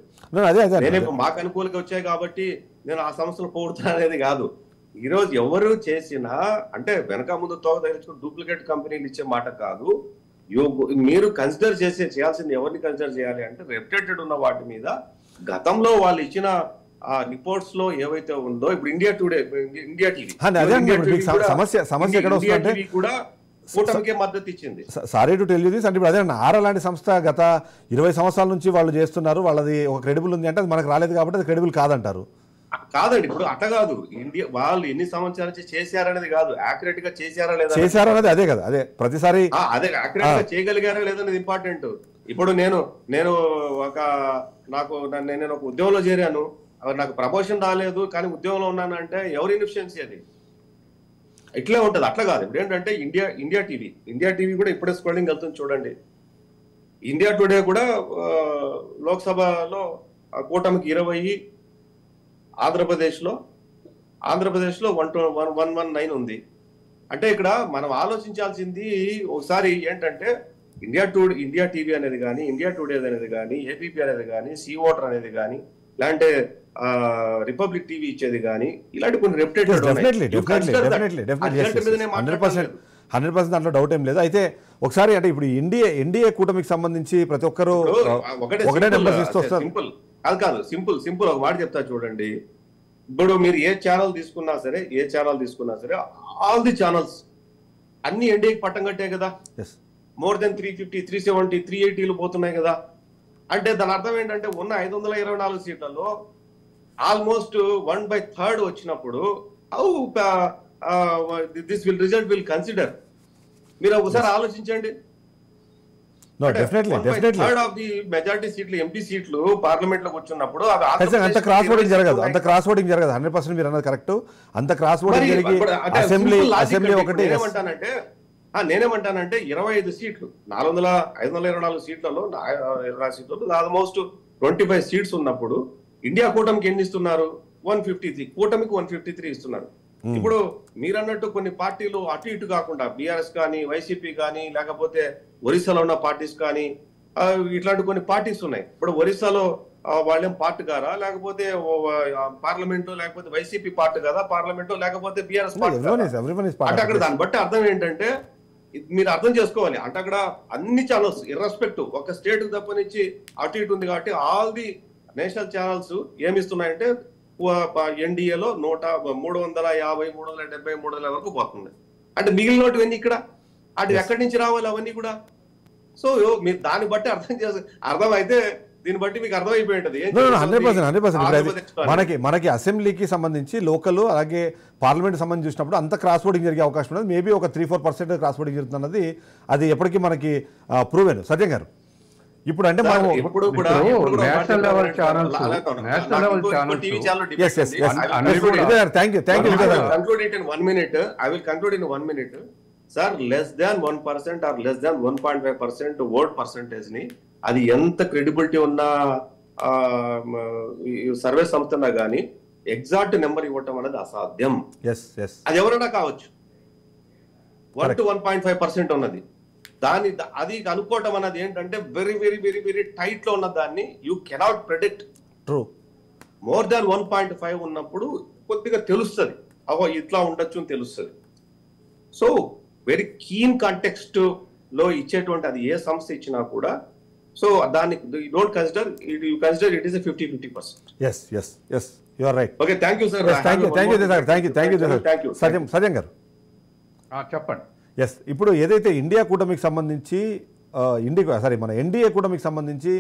నేనేం మాకు అనుకూలంగా వచ్చాయి కాబట్టి నేను ఆ సంస్థలు పోగొడుతున్నా అనేది కాదు. ఈ రోజు ఎవరు చేసినా అంటే వెనక ముందు తోక తగిలించుకుని డూప్లికేట్ కంపెనీలు ఇచ్చే మాట కాదు. మీరు కన్సిడర్ చేయాల్సింది ఎవరిని కన్సిడర్ చేయాలి అంటే, రెప్యుటేటెడ్ ఉన్న వాటి మీద గతంలో వాళ్ళు ఇచ్చిన ఆ రిపోర్ట్స్ లో ఏవైతే ఉందో, ఇప్పుడు ఇండియా టుడే, ఇండియా టీవీ సమస్య ఎక్కడ వస్తుందంటే కూడా కూటమికే మద్దతు ఇచ్చింది. Sorry to tell you this. అంటే ఇప్పుడు అదే ఆరా లాంటి సంస్థ గత 20 సంవత్సరాల నుంచి వాళ్ళు చేస్తున్నారు, వాళ్ళది ఒక క్రెడిబుల్ ఉంది అంటే అది మనకు రాలేదు కాబట్టి అది క్రెడిబుల్ కాదంటారు. కాదండి, ఇప్పుడు అట్ట కాదు. ఇండియా వాళ్ళు ఎన్ని సంవత్సరాల నుంచి చేశారనేది కాదు, యాక్యురేట్ గా చేశారా లేదా చేశారనేది. అదే కదా, అదే ప్రతిసారి అదే యాక్యురేట్ గా చేయగలిగారా లేదనేది ఇంపార్టెంట్. ఇప్పుడు నేను ఒక ఉద్యోగంలో చేరాను, నాకు ప్రమోషన్ రాలేదు కానీ ఉద్యోగంలో ఉన్నాను అంటే ఎవరి ఇన్ఫిషియన్సీ అది? ఇట్లే ఉంటది. అట్లా కాదు. ఇప్పుడు ఏంటంటే ఇండియా టీవీ కూడా ఇప్పుడే స్క్రోలింగ్ వెళ్తుంది చూడండి. ఇండియా టుడే కూడా లోక్సభలో కూటమికి 20, ఆంధ్రప్రదేశ్లో 119 ఉంది. అంటే ఇక్కడ మనం ఆలోచించాల్సింది ఒకసారి ఏంటంటే, ఇండియా టీవీ అనేది కానీ, ఇండియా టుడే అనేది కానీ, ఏబీపీ అనేది కానీ, సీ ఓటర్ అనేది కానీ, లేదంటే రిపబ్లిక్ టీవీ ఇచ్చేది కానీ, ఇలాంటి కొన్ని డెఫినెట్లీ 100% దాంట్లో డౌట్ ఏం లేదు. అయితే ఒకసారి అంటే ఇప్పుడు ఎన్డీఏ కూటమికి సంబంధించి ప్రతి ఒక్కరు ఒకటే నెంబర్స్ ఇస్తూ వస్తారు. సింపుల్ ఒక మాట చెప్తా చూడండి. ఇప్పుడు మీరు ఏ ఛానల్ తీసుకున్నా సరే ఆల్ ది ఛానల్స్ అన్ని ఎన్డీఏకి పట్టం కట్టే కదా. మోర్ దెన్ 350, 370, 380 పోతున్నాయి కదా. అంటే దాని అర్థం ఏంటంటే ఉన్న 524 సీట్లలో ఆల్మోస్ట్ 1/3 వచ్చినప్పుడు how this result will consider. మీరు ఒకసారి ఆలోచించండి. మెజారిటీ సీట్లు, ఎంపీ సీట్లు పార్లమెంట్ లోకి వచ్చినప్పుడు అంత క్రాస్ ఓటింగ్ జరగదు. 100% మీరు అన్నది కరెక్ట్. అంత క్రాస్ ఓటింగ్ జరిగి అసెంబ్లీ ఒకటి. నేనేమంటానంటే 25 సీట్లు 524 సీట్లలో ఆల్మోస్ట్ 25 సీట్స్ ఉన్నప్పుడు ఇండియా కూటమికి ఎన్ని ఇస్తున్నారు? 153. కూటమికి 153 ఇస్తున్నారు. ఇప్పుడు మీరన్నట్టు కొన్ని పార్టీలు అటు ఇటు కాకుండా బీఆర్ఎస్ కానీ, వైసీపీ కానీ, లేకపోతే ఒరిస్సాలో ఉన్న పార్టీస్ కానీ, ఇట్లాంటి కొన్ని పార్టీస్ ఉన్నాయి. ఇప్పుడు ఒరిస్సాలో వాళ్ళేం పార్టీ గారా, లేకపోతే పార్లమెంటు, లేకపోతే వైసీపీ పార్టీ కదా పార్లమెంటు, లేకపోతే బీఆర్ఎస్ పార్టీ. అంటే అక్కడ దాన్ని బట్టి అర్థం ఏంటంటే మీరు అర్థం చేసుకోవాలి. అంటే అక్కడ అన్ని ఛానల్స్ ఇర్రెస్పెక్టివ్ ఒక స్టేట్ కు తప్పనిచ్చి అటు ఇటు ఉంది కాబట్టి ఆల్ ది నేషనల్ ఛానల్స్ ఏమిస్తున్నాయంటే ఎన్డీఏలో 350, 370, 300 వరకు పోతుంది. అంటే మిగిలినవన్నీ ఇక్కడ అటు ఎక్కడి నుంచి రావాలి అవన్నీ కూడా. సో మీరు దాన్ని బట్టి అర్థమైతే దీన్ని బట్టి మీకు అర్థమైపోయి ఉంటుంది. 100% మనకి అసెంబ్లీకి సంబంధించి లోకల్ అలాగే పార్లమెంట్ సంబంధించి చూసినప్పుడు అంత క్రాస్ ఓటింగ్ జరిగే అవకాశం ఉన్నది. మేబీ ఒక 3-4% క్రాస్ ఓటింగ్ జరుగుతున్నది. అది ఎప్పటికీ మనకి ప్రూవెన్. సత్యం గారు ఇప్పుడు అంటే మనం national level channels sir less than 1% or less than 1.5% vote percentage ని అది ఎంత క్రెడిబిలిటీ ఉన్న సర్వే సంస్థ గానీ ఎగ్జాక్ట్ నెంబర్ ఇవ్వటం అనేది అసాధ్యం. అది ఎవరైనా కావచ్చు. 1 to 1.5% ఉన్నది. అది అనుకోవటం అన్నది ఏంటంటే very very very very tight లో ఉన్న దాన్ని you cannot predict. True. More than 1.5 ఉన్నప్పుడు కొద్దిగా తెలుస్తుంది, అహో ఇట్లా ఉండొచ్చు అని తెలుస్తుంది. సో వెరీ కీన్ కాంటెక్స్ట్ లో ఇచ్చేటువంటి అది ఏ సంస్థ ఇచ్చినా కూడా సో దాన్ని don't consider you consider it is 50-50%. yes you are right. Okay, thank you sir. Thank you సత్యం గారు చెప్పండి. ఎస్ ఇప్పుడు ఏదైతే ఇండియా కూటమికి సంబంధించి మన ఎన్డీఏ కూటమికి సంబంధించి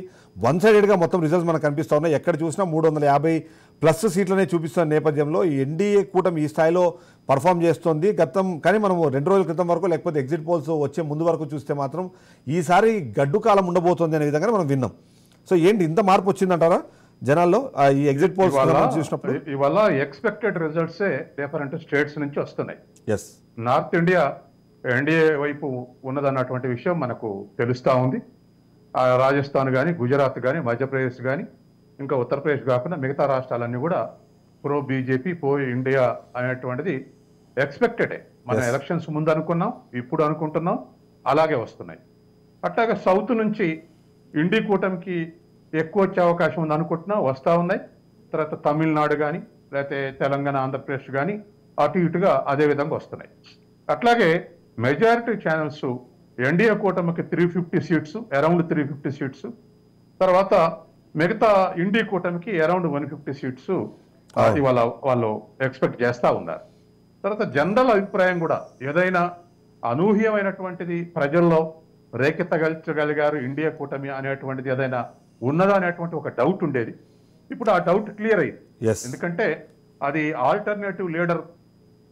వన్ సైడెడ్గా మొత్తం రిజల్ట్స్ మనకు కనిపిస్తూ ఉన్నాయి. ఎక్కడ చూసినా 350+ సీట్లనే చూపిస్తున్న నేపథ్యంలో ఈ ఎన్డీఏ కూటమి ఈ స్థాయిలో పర్ఫామ్ చేస్తుంది. కానీ మనం 2 రోజుల క్రితం వరకు లేకపోతే ఎగ్జిట్ పోల్స్ వచ్చే ముందు వరకు చూస్తే మాత్రం ఈసారి గడ్డు కాలం ఉండబోతుంది అనే విధంగా మనం విన్నాం. సో ఏంటి ఇంత మార్పు వచ్చిందంటారా జనాల్లో ఈ ఎగ్జిట్ పోల్స్ చూసినప్పుడు? ఇవాళ ఎక్స్పెక్టెడ్ రిజల్ట్సే డిఫరెంట్ స్టేట్స్ నుంచి వస్తున్నాయి. ఎస్, నార్త్ ఇండియా ఎన్డీఏ వైపు ఉన్నదన్నటువంటి విషయం మనకు తెలుస్తూ ఉంది. రాజస్థాన్ కానీ, గుజరాత్ కానీ, మధ్యప్రదేశ్ కానీ, ఇంకా ఉత్తరప్రదేశ్ కాకుండా మిగతా రాష్ట్రాలన్నీ కూడా ప్రో బీజేపీ, ప్రో ఇండియా అనేటువంటిది ఎక్స్పెక్టెడే. మన ఎలక్షన్స్ ముందు అనుకున్నాం, ఇప్పుడు అనుకుంటున్నాం, అలాగే వస్తున్నాయి. అట్లాగే సౌత్ నుంచి ఇండి కూటమికి ఎక్కువ వచ్చే అవకాశం ఉంది అనుకుంటున్నాం, వస్తూ ఉన్నాయి. తర్వాత తమిళనాడు కానీ, లేకపోతే తెలంగాణ, ఆంధ్రప్రదేశ్ కానీ అటు ఇటుగా అదే విధంగా వస్తున్నాయి. అట్లాగే మెజారిటీ ఛానల్స్ ఎన్డీఏ కూటమికి 350 సీట్స్, అరౌండ్ 350 సీట్స్, తర్వాత మిగతా ఇండి కూటమికి అరౌండ్ 150 సీట్స్ ఇవాళ వాళ్ళు ఎక్స్పెక్ట్ చేస్తూ ఉన్నారు. తర్వాత జనరల్ అభిప్రాయం కూడా ఏదైనా అనూహ్యమైనటువంటిది ప్రజల్లో రేకెత్తగలిగారు ఇండియా కూటమి అనేటువంటిది ఏదైనా ఉన్నదా అనేటువంటి ఒక డౌట్ ఉండేది. ఇప్పుడు ఆ డౌట్ క్లియర్ అయింది. ఎందుకంటే అది ఆల్టర్నేటివ్ లీడర్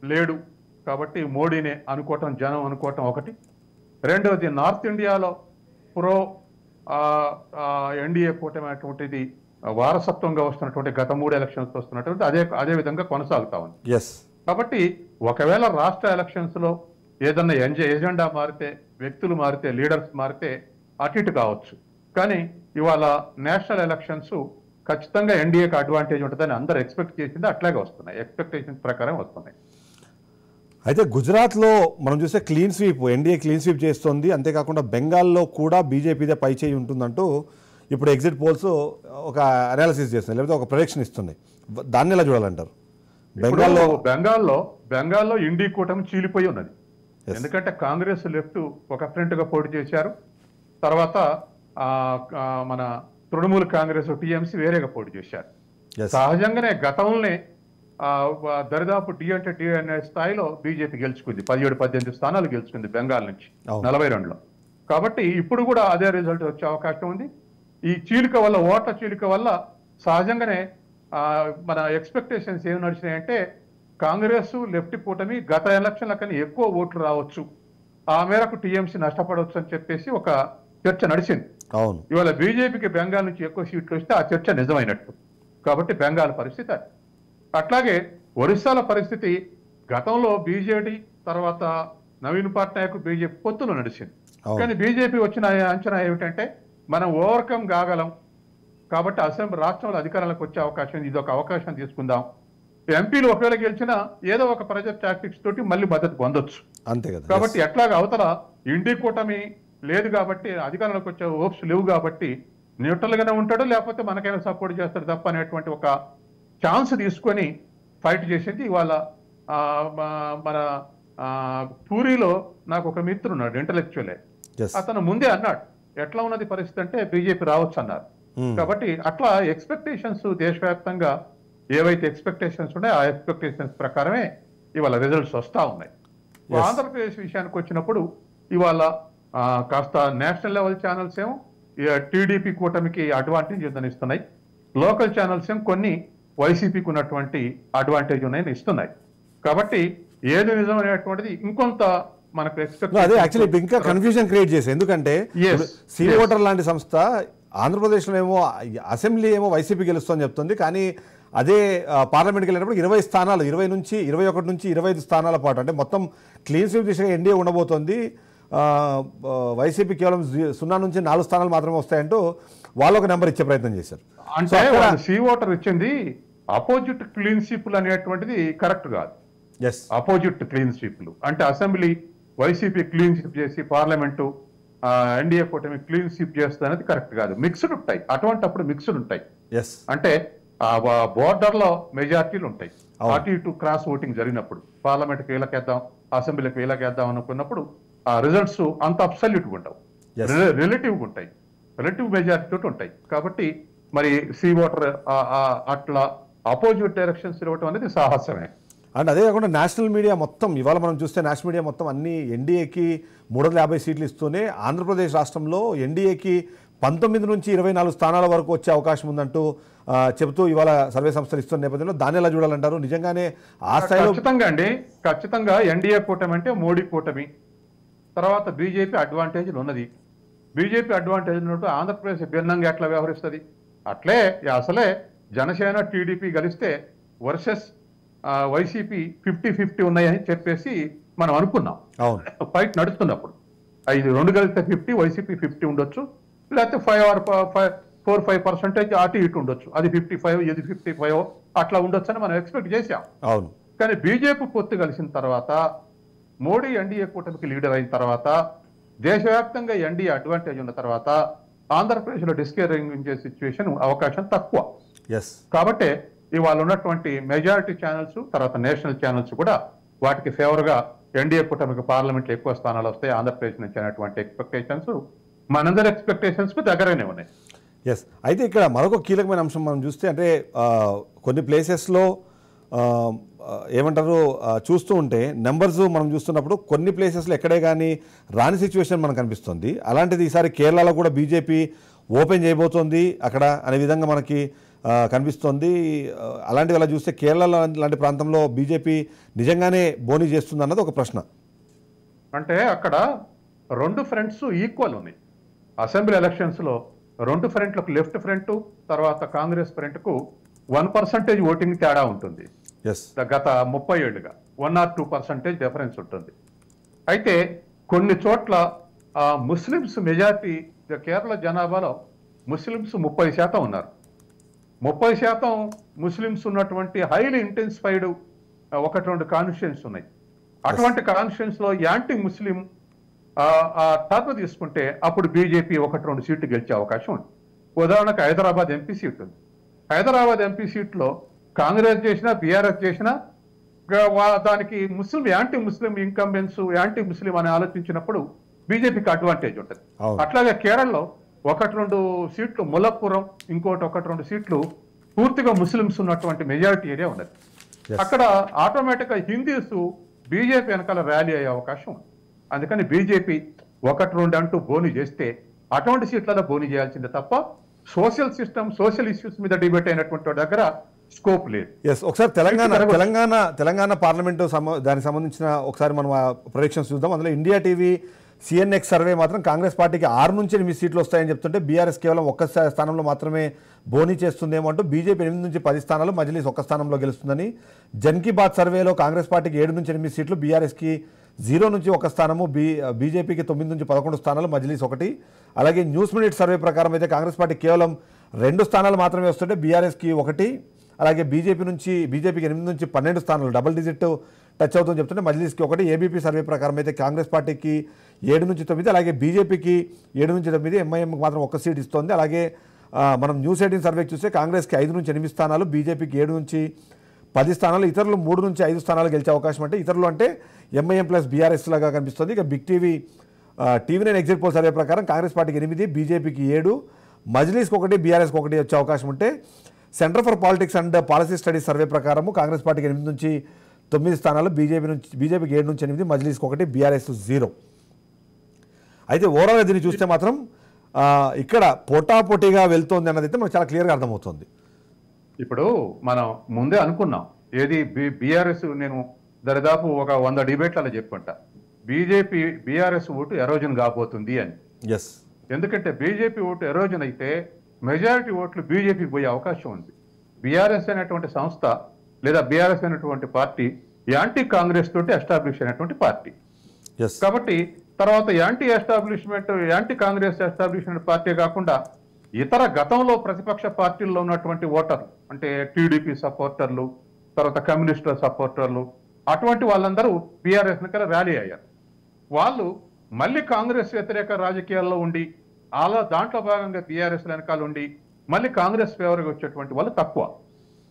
లేడు కాబట్టి మోడీనే అనుకోవటం, జనం అనుకోవటం ఒకటి. రెండవది నార్త్ ఇండియాలో ప్రో ఎన్డీఏ కూటమి అనేటువంటిది వారసత్వంగా వస్తున్నటువంటి గత 3 ఎలక్షన్స్ వస్తున్నటువంటి అదే విధంగా కొనసాగుతా ఉంది. కాబట్టి ఒకవేళ రాష్ట్ర ఎలక్షన్స్ లో ఏదన్నా ఎజెండా మారితే, వ్యక్తులు మారితే, లీడర్స్ మారితే అటు ఇటు కావచ్చు. కానీ ఇవాళ నేషనల్ ఎలక్షన్స్ ఖచ్చితంగా ఎన్డీఏకి అడ్వాంటేజ్ ఉంటుందని అందరూ ఎక్స్పెక్ట్ చేసింది, అట్లాగే వస్తున్నాయి. ఎక్స్పెక్టేషన్ ప్రకారం వస్తున్నాయి. అయితే గుజరాత్లో మనం చూస్తే clean sweep, NDA clean sweep చేస్తోంది. అంతేకాకుండా బెంగాల్లో కూడా బీజేపీదే పై చేయి ఉంటుందంటూ ఇప్పుడు ఎగ్జిట్ పోల్స్ ఒక అనాలిసిస్ చేస్తున్నాయి, లేకపోతే ఒక ప్రొజెక్షన్ ఇస్తున్నాయి. దాన్ని ఎలా చూడాలంటారు? బెంగాల్లో ఇండి కూటమి చీలిపోయి ఉన్నది. ఎందుకంటే కాంగ్రెస్ లెఫ్ట్ ఒక ఫ్రంట్ గా పోటీ చేశారు, తర్వాత మన తృణమూల్ కాంగ్రెస్ టీఎంసీ వేరేగా పోటీ చేశారు. సహజంగానే గతంలోనే దరిదాపు డి అనే స్థాయిలో బీజేపీ గెలుచుకుంది, 17-18 స్థానాలు గెలుచుకుంది బెంగాల్ నుంచి 42లో. కాబట్టి ఇప్పుడు కూడా అదే రిజల్ట్ వచ్చే అవకాశం ఉంది. ఈ చీలిక వల్ల, ఓట్ల చీలిక వల్ల సహజంగానే మన ఎక్స్పెక్టేషన్స్ ఏమి నడిచినాయంటే కాంగ్రెస్ లెఫ్ట్ కూటమి గత ఎలక్షన్ల కన్నా ఎక్కువ ఓట్లు రావచ్చు, ఆ మేరకు టీఎంసీ నష్టపడవచ్చు అని చెప్పేసి ఒక చర్చ నడిచింది. అవును, ఇవాళ బీజేపీకి బెంగాల్ నుంచి ఎక్కువ సీట్లు వస్తే ఆ చర్చ నిజమైనట్టు. కాబట్టి బెంగాల్ పరిస్థితి అది. అట్లాగే ఒరిస్సాల పరిస్థితి గతంలో బీజేడీ తర్వాత నవీన్ పట్నాయక్ బీజేపీ పొత్తులో నడిచింది. కానీ బీజేపీ వచ్చిన అంచనా ఏమిటంటే మనం ఓవర్కమ్ కాగలం, కాబట్టి అసెంబ్లీ రాష్ట్రంలో అధికారంలోకి వచ్చే అవకాశం, ఇది ఒక అవకాశం తీసుకుందాం. ఎంపీలు ఒకవేళ గెలిచినా ఏదో ఒక ప్రెజర్ టాక్టిక్స్ తోటి మళ్ళీ మద్దతు పొందొచ్చు, అంతే కదా. కాబట్టి ఎట్లాగా అవతల ఇండి కూటమి లేదు కాబట్టి, అధికారంలోకి వచ్చే హోప్స్ లేవు కాబట్టి న్యూట్రల్ గానే ఉంటాడు, లేకపోతే మనకైనా సపోర్ట్ చేస్తాడు తప్ప అనేటువంటి ఒక ఛాన్స్ తీసుకొని ఫైట్ చేసింది. ఇవాళ మన పూరిలో నాకు ఒక మిత్రున్నాడు, ఇంటలెక్చువలే, అతను ముందే అన్నాడు ఎట్లా ఉన్నది పరిస్థితి అంటే బీజేపీ రావచ్చు అన్నారు. కాబట్టి అట్లా ఎక్స్పెక్టేషన్స్ దేశవ్యాప్తంగా ఏవైతే ఎక్స్పెక్టేషన్స్ ఉన్నాయో ఆ ఎక్స్పెక్టేషన్స్ ప్రకారమే ఇవాళ రిజల్ట్స్ వస్తా ఉన్నాయి. ఆంధ్రప్రదేశ్ విషయానికి వచ్చినప్పుడు ఇవాళ కాస్త నేషనల్ లెవెల్ ఛానల్స్ ఏమో టీడీపీ కూటమికి అడ్వాంటేజ్ ఉందని ఇస్తున్నాయి, లోకల్ ఛానల్స్ ఏమో కొన్ని వైసీపీకి ఉన్నటువంటి అడ్వాంటేజ్ ఉన్నాయని ఇస్తున్నాయి. కాబట్టి ఏది నిజం అనేటువంటిది ఇంకొంత మనకు ఎక్స్పెక్ట్, అదే యాక్చువల్లీ ఇంకా కన్ఫ్యూజన్ క్రియేట్ చేశారు. ఎందుకంటే సీ ఓటర్ లాంటి సంస్థ ఆంధ్రప్రదేశ్లో ఏమో అసెంబ్లీ ఏమో వైసీపీ గెలుస్తుందని చెప్తుంది, కానీ అదే పార్లమెంట్కి వెళ్ళినప్పుడు 20 స్థానాలు, 21 నుంచి 25 స్థానాల పాటు, అంటే మొత్తం క్లీన్ స్వీప్ దిశగా ఎన్డీఏ ఉండబోతోంది. వైసీపీ కేవలం 0 నుంచి 4 స్థానాలు మాత్రమే వస్తాయంటూ వాళ్ళు ఒక నెంబర్ ఇచ్చే ప్రయత్నం చేశారు. అంటే సీ ఓటర్ ఇచ్చింది అపోజిట్ క్లీన్ స్వీప్లు అనేటువంటిది కరెక్ట్ కాదు. అపోజిట్ క్లీన్ స్వీప్లు అంటే అసెంబ్లీ వైసీపీ క్లీన్ స్వీప్ చేసి పార్లమెంటు ఎన్డీఏ కూటమి క్లీన్ స్వీప్ చేస్తుంది అనేది కరెక్ట్ కాదు. మిక్స్డ్ ఉంటాయి, అటువంటిప్పుడు మిక్స్డ్ ఉంటాయి. అంటే బోర్డర్ లో మెజార్టీలు ఉంటాయి, అటు ఇటు క్రాస్ ఓటింగ్ జరిగినప్పుడు పార్లమెంట్కి వీళ్ళకేద్దాం, అసెంబ్లీకి వీళ్ళకేద్దాం అనుకున్నప్పుడు ఆ రిజల్ట్స్ అంత అబ్సల్యూట్గా ఉండవు, రిలేటివ్గా ఉంటాయి, రిలేటివ్ మెజారిటీ తోటి ఉంటాయి. కాబట్టి మరి సీ ఓటర్ అట్లా అపోజిట్ డైరెక్షన్స్ ఇవ్వటం అనేది సాహసమే. అండ్ అదే కాకుండా నేషనల్ మీడియా మొత్తం ఇవాళ మనం చూస్తే నేషనల్ మీడియా మొత్తం అన్ని ఎన్డీఏకి 350 సీట్లు ఇస్తూనే ఆంధ్రప్రదేశ్ రాష్ట్రంలో ఎన్డీఏకి 19 నుంచి 24 స్థానాల వరకు వచ్చే అవకాశం ఉందంటూ చెబుతూ ఇవాళ సర్వే సంస్థలు ఇస్తున్న నేపథ్యంలో దాన్ని ఎలా చూడాలంటారు? నిజంగానే ఆ స్థాయిలో ఖచ్చితంగా ఎన్డీఏ కూటమి అంటే మోడీ కూటమి, తర్వాత బీజేపీ అడ్వాంటేజ్లు ఉన్నది. బీజేపీ అడ్వాంటేజ్ ఉన్నట్టు ఆంధ్రప్రదేశ్ భిన్నంగా ఎట్లా వ్యవహరిస్తుంది? అట్లే అసలే జనసేన టీడీపీ కలిస్తే వర్సెస్ వైసీపీ 50-50 ఉన్నాయని చెప్పేసి మనం అనుకున్నాం ఫైట్ నడుస్తున్నప్పుడు. 2 కలిస్తే 50, వైసీపీ 50 ఉండొచ్చు, లేకపోతే 4-5% అటు ఇటు ఉండొచ్చు, అది 55 ఇది 55 అట్లా ఉండొచ్చు అని మనం ఎక్స్పెక్ట్ చేశాం. అవును, కానీ బీజేపీ పొత్తు కలిసిన తర్వాత, మోడీ ఎన్డీఏ కూటమికి లీడర్ అయిన తర్వాత, దేశవ్యాప్తంగా ఎన్డీఏ అడ్వాంటేజ్ ఉన్న తర్వాత ఆంధ్రప్రదేశ్లో డిస్కరేజింగ్ సిచ్యువేషన్ అవకాశం తక్కువ. కాబట్టి ఇవాళ ఉన్నటువంటి మెజారిటీ ఛానల్స్ తర్వాత నేషనల్ ఛానల్స్ కూడా వాటికి ఫేవర్గా ఎన్డీఏ కూటమికి పార్లమెంట్లో ఎక్కువ స్థానాలు వస్తాయి ఆంధ్రప్రదేశ్ నుంచి అనేటువంటి ఎక్స్పెక్టేషన్స్ మనందరి ఎక్స్పెక్టేషన్స్ కు దగ్గరనే ఉన్నాయి. అయితే ఇక్కడ మరొక కీలకమైన అంశం మనం చూస్తే, అంటే కొన్ని ప్లేసెస్లో ఏమంటారు చూస్తూ ఉంటే నెంబర్స్ మనం చూస్తున్నప్పుడు కొన్ని ప్లేసెస్లో ఎక్కడే కానీ రాని సిచ్యువేషన్ మనకు కనిపిస్తుంది. అలాంటిది ఈసారి కేరళలో కూడా బీజేపీ ఓపెన్ చేయబోతోంది అక్కడ అనే విధంగా మనకి కనిపిస్తోంది. అలాంటివి అలా చూస్తే కేరళ లాంటి ప్రాంతంలో బీజేపీ నిజంగానే బోనీ చేస్తుంది అన్నది ఒక ప్రశ్న. అంటే అక్కడ 2 ఫ్రంట్స్ ఈక్వల్ ఉన్నాయి. అసెంబ్లీ ఎలక్షన్స్లో 2 ఫ్రంట్లకు, లెఫ్ట్ ఫ్రంట్ తర్వాత కాంగ్రెస్ ఫ్రంట్కు 1% ఓటింగ్ తేడా ఉంటుంది. గత 30 ఏళ్లుగా 1 or 2% డిఫరెన్స్ ఉంటుంది. అయితే కొన్ని చోట్ల ముస్లిమ్స్ మెజార్టీ, కేరళ జనాభాలో ముస్లిమ్స్ 30% ఉన్నారు. 30% ముస్లిమ్స్ ఉన్నటువంటి హైలీ ఇంటెన్సిఫైడ్ 1-2 కాన్స్టిట్యూయెన్సీస్ ఉన్నాయి. అటువంటి కాన్స్టిట్యూన్స్ లో యాంటీ ముస్లిం టర్న్ తీసుకుంటే అప్పుడు బీజేపీ 1-2 సీట్లు గెలిచే అవకాశం ఉంది. ఉదాహరణకు హైదరాబాద్ ఎంపీ సీట్ ఉంది. హైదరాబాద్ ఎంపీ సీట్లో కాంగ్రెస్ చేసినా బీఆర్ఎస్ చేసినా దానికి Muslim anti Muslim incumbency anti Muslim అని ఆలోచించినప్పుడు బీజేపీకి అడ్వాంటేజ్ ఉంటుంది. అట్లాగే కేరళలో 1-2 సీట్లు ములప్పురం, ఇంకోటి 1-2 సీట్లు పూర్తిగా ముస్లింస్ ఉన్నటువంటి మెజారిటీ ఏరియా ఉన్నది. అక్కడ ఆటోమేటిక్ గా హిందీస్ బీజేపీ వెనకాల ర్యాలీ అయ్యే అవకాశం ఉంది. అందుకని బీజేపీ 1-2 అంటూ బోని చేస్తే అటువంటి సీట్లలో బోని చేయాల్సిందే తప్ప సోషల్ సిస్టమ్ సోషల్ ఇష్యూస్ మీద డిబేట్ అయినటువంటి దగ్గర స్కోప్ లేదు. ఒకసారి తెలంగాణ పార్లమెంటు దానికి సంబంధించిన ఒకసారి మనం ప్రొడిక్షన్స్ చూద్దాం. అందులో ఇండియా టీవీ సిఎన్ఎక్స్ సర్వే మాత్రం కాంగ్రెస్ పార్టీకి 6 నుంచి 8 సీట్లు వస్తాయని చెప్తుంటే బీఆర్ఎస్ కేవలం 1 స్థానంలో మాత్రమే బోనీ చేస్తుందేమో అంటూ బీజేపీ 8 నుంచి 10 స్థానాలు, మజ్లీస్ 1 స్థానంలో గెలుస్తుందని. జన్ కీ బాత్ సర్వేలో కాంగ్రెస్ పార్టీకి 7 నుంచి 8 సీట్లు, బీఆర్ఎస్కి 0 నుంచి 1 స్థానము, బీజేపీకి 9 నుంచి 11 స్థానాలు, మజ్లీస్ 1. అలాగే న్యూస్ మినిట్ సర్వే ప్రకారం అయితే కాంగ్రెస్ పార్టీ కేవలం 2 స్థానాలు మాత్రమే వస్తుంటే బీఆర్ఎస్కి 1, అలాగే బీజేపీకి 8 నుంచి 12 స్థానాలు, డబుల్ డిజిట్ టచ్ అవుతుందని చెప్తుంటే మజ్లీస్కి 1. ఏబీపీ సర్వే ప్రకారం అయితే కాంగ్రెస్ పార్టీకి 7 నుంచి 9, అలాగే బీజేపీకి 7 నుంచి 9, ఎంఐఎంకి మాత్రం 1 సీట్ ఇస్తోంది. అలాగే మనం న్యూస్ 18 సర్వేకి చూస్తే కాంగ్రెస్కి 5 నుంచి 8 స్థానాలు, బీజేపీకి 7 నుంచి 10 స్థానాలు, ఇతరులు 3 నుంచి 5 స్థానాలు గెలిచే అవకాశం. అంటే ఇతరులు అంటే ఎంఐఎం ప్లస్ బీఆర్ఎస్ లాగా కనిపిస్తుంది. ఇక big TV nine exit poll survey ప్రకారం కాంగ్రెస్ పార్టీకి 8, బీజేపీకి 7, మజ్లీస్కి 1, బీఆర్ఎస్కి 1 వచ్చే అవకాశం ఉంటే centre for politics and policy studies survey ప్రకారం కాంగ్రెస్ పార్టీకి 8 నుంచి 9 స్థానాలు, బీజేపీకి 7 నుంచి 8, మజ్లీస్కి 1, బీఆర్ఎస్ 0. అయితే ఓవరాల్గా దీన్ని చూస్తే మాత్రం ఇక్కడ పోటాపోటీగా వెళ్తోంది అన్నది అయితే మనకు చాలా క్లియర్గా అర్థమవుతుంది. ఇప్పుడు మనం ముందే అనుకున్నాం ఏది బీఆర్ఎస్, నేను దరిదాపు ఒక 100 డిబేట్లలో చెప్పుకుంటా, బీఆర్ఎస్ ఓటు ఎరోజన్ కాబోతుంది అని. ఎందుకంటే బీజేపీ ఓటు ఎరోజన్ అయితే మెజారిటీ ఓట్లు బీజేపీకి పోయే అవకాశం ఉంది. బీఆర్ఎస్ అనేటువంటి సంస్థ లేదా బీఆర్ఎస్ అనేటువంటి పార్టీ యాంటీ కాంగ్రెస్ తోటి ఎస్టాబ్లిష్ అయినటువంటి పార్టీ కాబట్టి తర్వాత యాంటీ కాంగ్రెస్ ఎస్టాబ్లిష్మెంట్ పార్టీ కాకుండా ఇతర గతంలో ప్రతిపక్ష పార్టీల్లో ఉన్నటువంటి ఓటర్లు అంటే టీడీపీ సపోర్టర్లు, తర్వాత కమ్యూనిస్టుల సపోర్టర్లు, అటువంటి వాళ్ళందరూ బీఆర్ఎస్ వెనకాల ర్యాలీ అయ్యారు. వాళ్ళు మళ్ళీ కాంగ్రెస్ వ్యతిరేక రాజకీయాల్లో ఉండి దాంట్లో భాగంగా బీఆర్ఎస్ వెనకాల ఉండి మళ్ళీ కాంగ్రెస్ ఫేవర్గా వచ్చేటువంటి వాళ్ళు తక్కువ.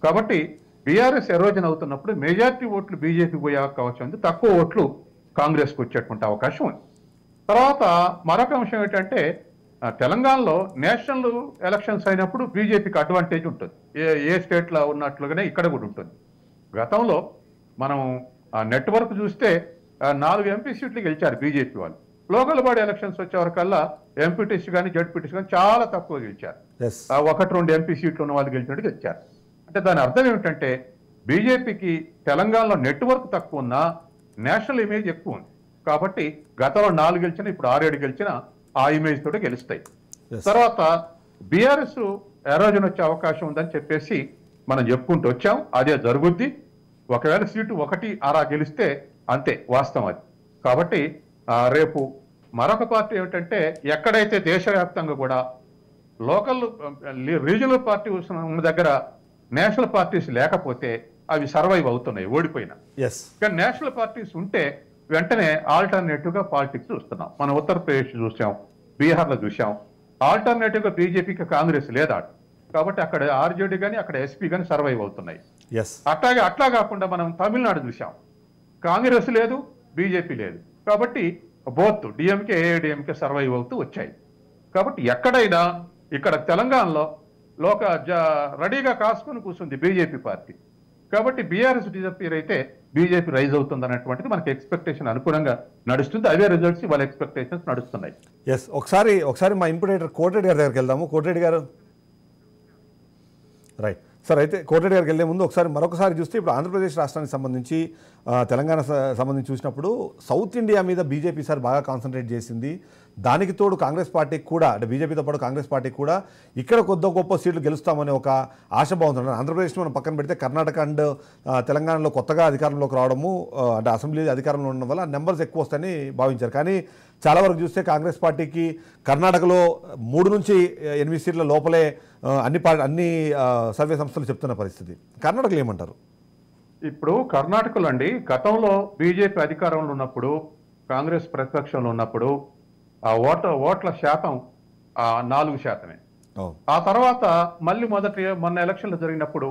కాబట్టి బీఆర్ఎస్ ఎరోజన్ అవుతున్నప్పుడు మెజారిటీ ఓట్లు బీజేపీ పోయే అవకాశం ఉంది, తక్కువ ఓట్లు కాంగ్రెస్కి వచ్చేటువంటి అవకాశం ఉంది. తర్వాత మరొక అంశం ఏంటంటే తెలంగాణలో నేషనల్ ఎలక్షన్స్ అయినప్పుడు బీజేపీకి అడ్వాంటేజ్ ఉంటుంది. ఏ స్టేట్లో ఉన్నట్లుగానే ఇక్కడ కూడా ఉంటుంది. గతంలో మనం నెట్వర్క్ చూస్తే 4 ఎంపీ సీట్లు గెలిచారు బీజేపీ వాళ్ళు. లోకల్ బాడీ ఎలక్షన్స్ వచ్చే వరకల్లా ఎంపీటీసీ కానీ జడ్పీటీసీ కానీ చాలా తక్కువ గెలిచారు. 1-2 ఎంపీ సీట్లు ఉన్న వాళ్ళు గెలిచినట్టు గెలిచారు. అంటే దాని అర్థం ఏమిటంటే బీజేపీకి తెలంగాణలో నెట్వర్క్ తక్కువ ఉన్నా నేషనల్ ఇమేజ్ ఎక్కువ ఉంది. కాబట్టి గతంలో 4 గెలిచినా ఇప్పుడు 6-7 గెలిచినా ఆ ఇమేజ్ తోటి గెలుస్తాయి. తర్వాత బీఆర్ఎస్ ఎరోజన్ వచ్చే అవకాశం ఉందని చెప్పేసి మనం చెప్పుకుంటూ వచ్చాం. అదే జరుగుద్ది. ఒకవేళ సీటు 1-6 గెలిస్తే అంతే వాస్తవం అది. కాబట్టి రేపు మరొక పార్టీ ఏమిటంటే ఎక్కడైతే దేశవ్యాప్తంగా కూడా లోకల్ రీజనల్ పార్టీ ఉన్న దగ్గర నేషనల్ పార్టీస్ లేకపోతే అవి సర్వైవ్ అవుతున్నాయి ఓడిపోయినా. కానీ నేషనల్ పార్టీస్ ఉంటే వెంటనే ఆల్టర్నేటివ్ గా పాలిటిక్స్ చూస్తున్నాం. మనం ఉత్తరప్రదేశ్ చూసాం, బీహార్లో చూసాం. ఆల్టర్నేటివ్ గా బీజేపీకి కాంగ్రెస్ లేదా కాబట్టి అక్కడ ఆర్జేడీ కానీ అక్కడ ఎస్పీ కానీ సర్వైవ్ అవుతున్నాయి. అట్లా కాకుండా మనం తమిళనాడు చూసాం, కాంగ్రెస్ లేదు బీజేపీ లేదు కాబట్టి బోత్ డిఎంకే ఏఐడిఎంకే సర్వైవ్ అవుతూ వచ్చాయి. కాబట్టి ఎక్కడైనా ఇక్కడ తెలంగాణలో రెడీగా కాసుకొని కూర్చుంది బీజేపీ పార్టీ. కాబట్టి బీఆర్ఎస్ డిజపీర్ అయితే బీజేపీ రైజ్ అవుతుంది అన్నటువంటిది మనకి ఎక్స్పెక్టేషన్ అనుగుణంగా నడుస్తుంది. అవే రిజల్ట్స్ వాళ్ళ ఎక్స్పెక్టేషన్స్ నడుస్తున్నాయి. ఒకసారి మా ఇన్పుటేటర్ కోటిరెడ్డి గారి దగ్గరికి వెళ్దాము. కోటిరెడ్డి గారు రైట్ సార్. అయితే కోటిరెడ్డి గారికి వెళ్ళే ముందు మరొకసారి చూస్తే ఇప్పుడు ఆంధ్రప్రదేశ్ రాష్ట్రానికి సంబంధించి తెలంగాణ సంబంధించి చూసినప్పుడు సౌత్ ఇండియా మీద బీజేపీ సార్ బాగా కాన్సన్ట్రేట్ చేసింది. దానికి తోడు కాంగ్రెస్ పార్టీకి కూడా అంటే బీజేపీతో పాటు కాంగ్రెస్ పార్టీకి కూడా ఇక్కడ కొద్ది గొప్ప సీట్లు గెలుస్తామనే ఒక ఆశాభావం ఉంది. ఆంధ్రప్రదేశ్లో మనం పక్కన పెడితే కర్ణాటక అండ్ తెలంగాణలో కొత్తగా అధికారంలోకి రావడము అంటే అసెంబ్లీ అధికారంలో ఉండడం వల్ల నెంబర్స్ ఎక్కువ వస్తాయని భావించారు. కానీ చాలా వరకు చూస్తే కాంగ్రెస్ పార్టీకి కర్ణాటకలో 3 నుంచి 8 సీట్ల లోపలే అన్ని సర్వే సంస్థలు చెప్తున్న పరిస్థితి. కర్ణాటకలో ఏమంటారు? ఇప్పుడు కర్ణాటకలో అండి గతంలో బీజేపీ అధికారంలో ఉన్నప్పుడు, కాంగ్రెస్ ప్రతిపక్షంలో ఉన్నప్పుడు ఆ ఓట్ల శాతం 4%. అవును. ఆ తర్వాత మళ్ళీ మొన్న ఎలక్షన్లు జరిగినప్పుడు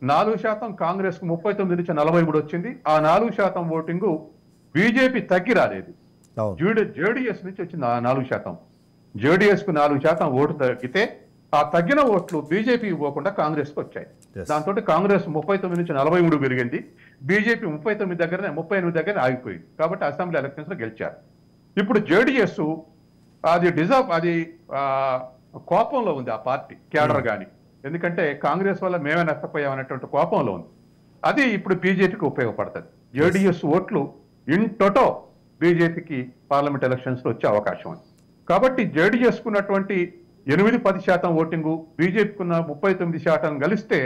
4% కాంగ్రెస్ కు 39 నుంచి 43 వచ్చింది. ఆ 4% ఓటింగు బీజేపీ తగ్గి రాలేదు. అవును. జేడీఎస్ నుంచి వచ్చింది ఆ 4%. జేడీఎస్ కు 4% ఓటు తగ్గితే ఆ తగ్గిన ఓట్లు బీజేపీ పోకుండా కాంగ్రెస్ కు వచ్చాయి. Yes. దాంతో కాంగ్రెస్ 39 నుంచి 43 పెరిగింది. బీజేపీ 38 దగ్గర ఆగిపోయింది. కాబట్టి అసెంబ్లీ ఎలక్షన్స్ లో గెలిచారు. ఇప్పుడు జేడీఎస్ అది కోపంలో ఉంది ఆ పార్టీ కేడర్ గాని. ఎందుకంటే కాంగ్రెస్ వల్ల మేమే నష్టపోయామనేటువంటి కోపంలో ఉంది. అది ఇప్పుడు బీజేపీకి ఉపయోగపడుతుంది. జేడీఎస్ ఓట్లు ఇన్ టోటో బీజేపీకి పార్లమెంట్ ఎలక్షన్స్ లో వచ్చే అవకాశం ఉంది. కాబట్టి జేడీఎస్ కున్నటువంటి 8-10% ఓటింగు బీజేపీకి ఉన్న 39% కలిస్తే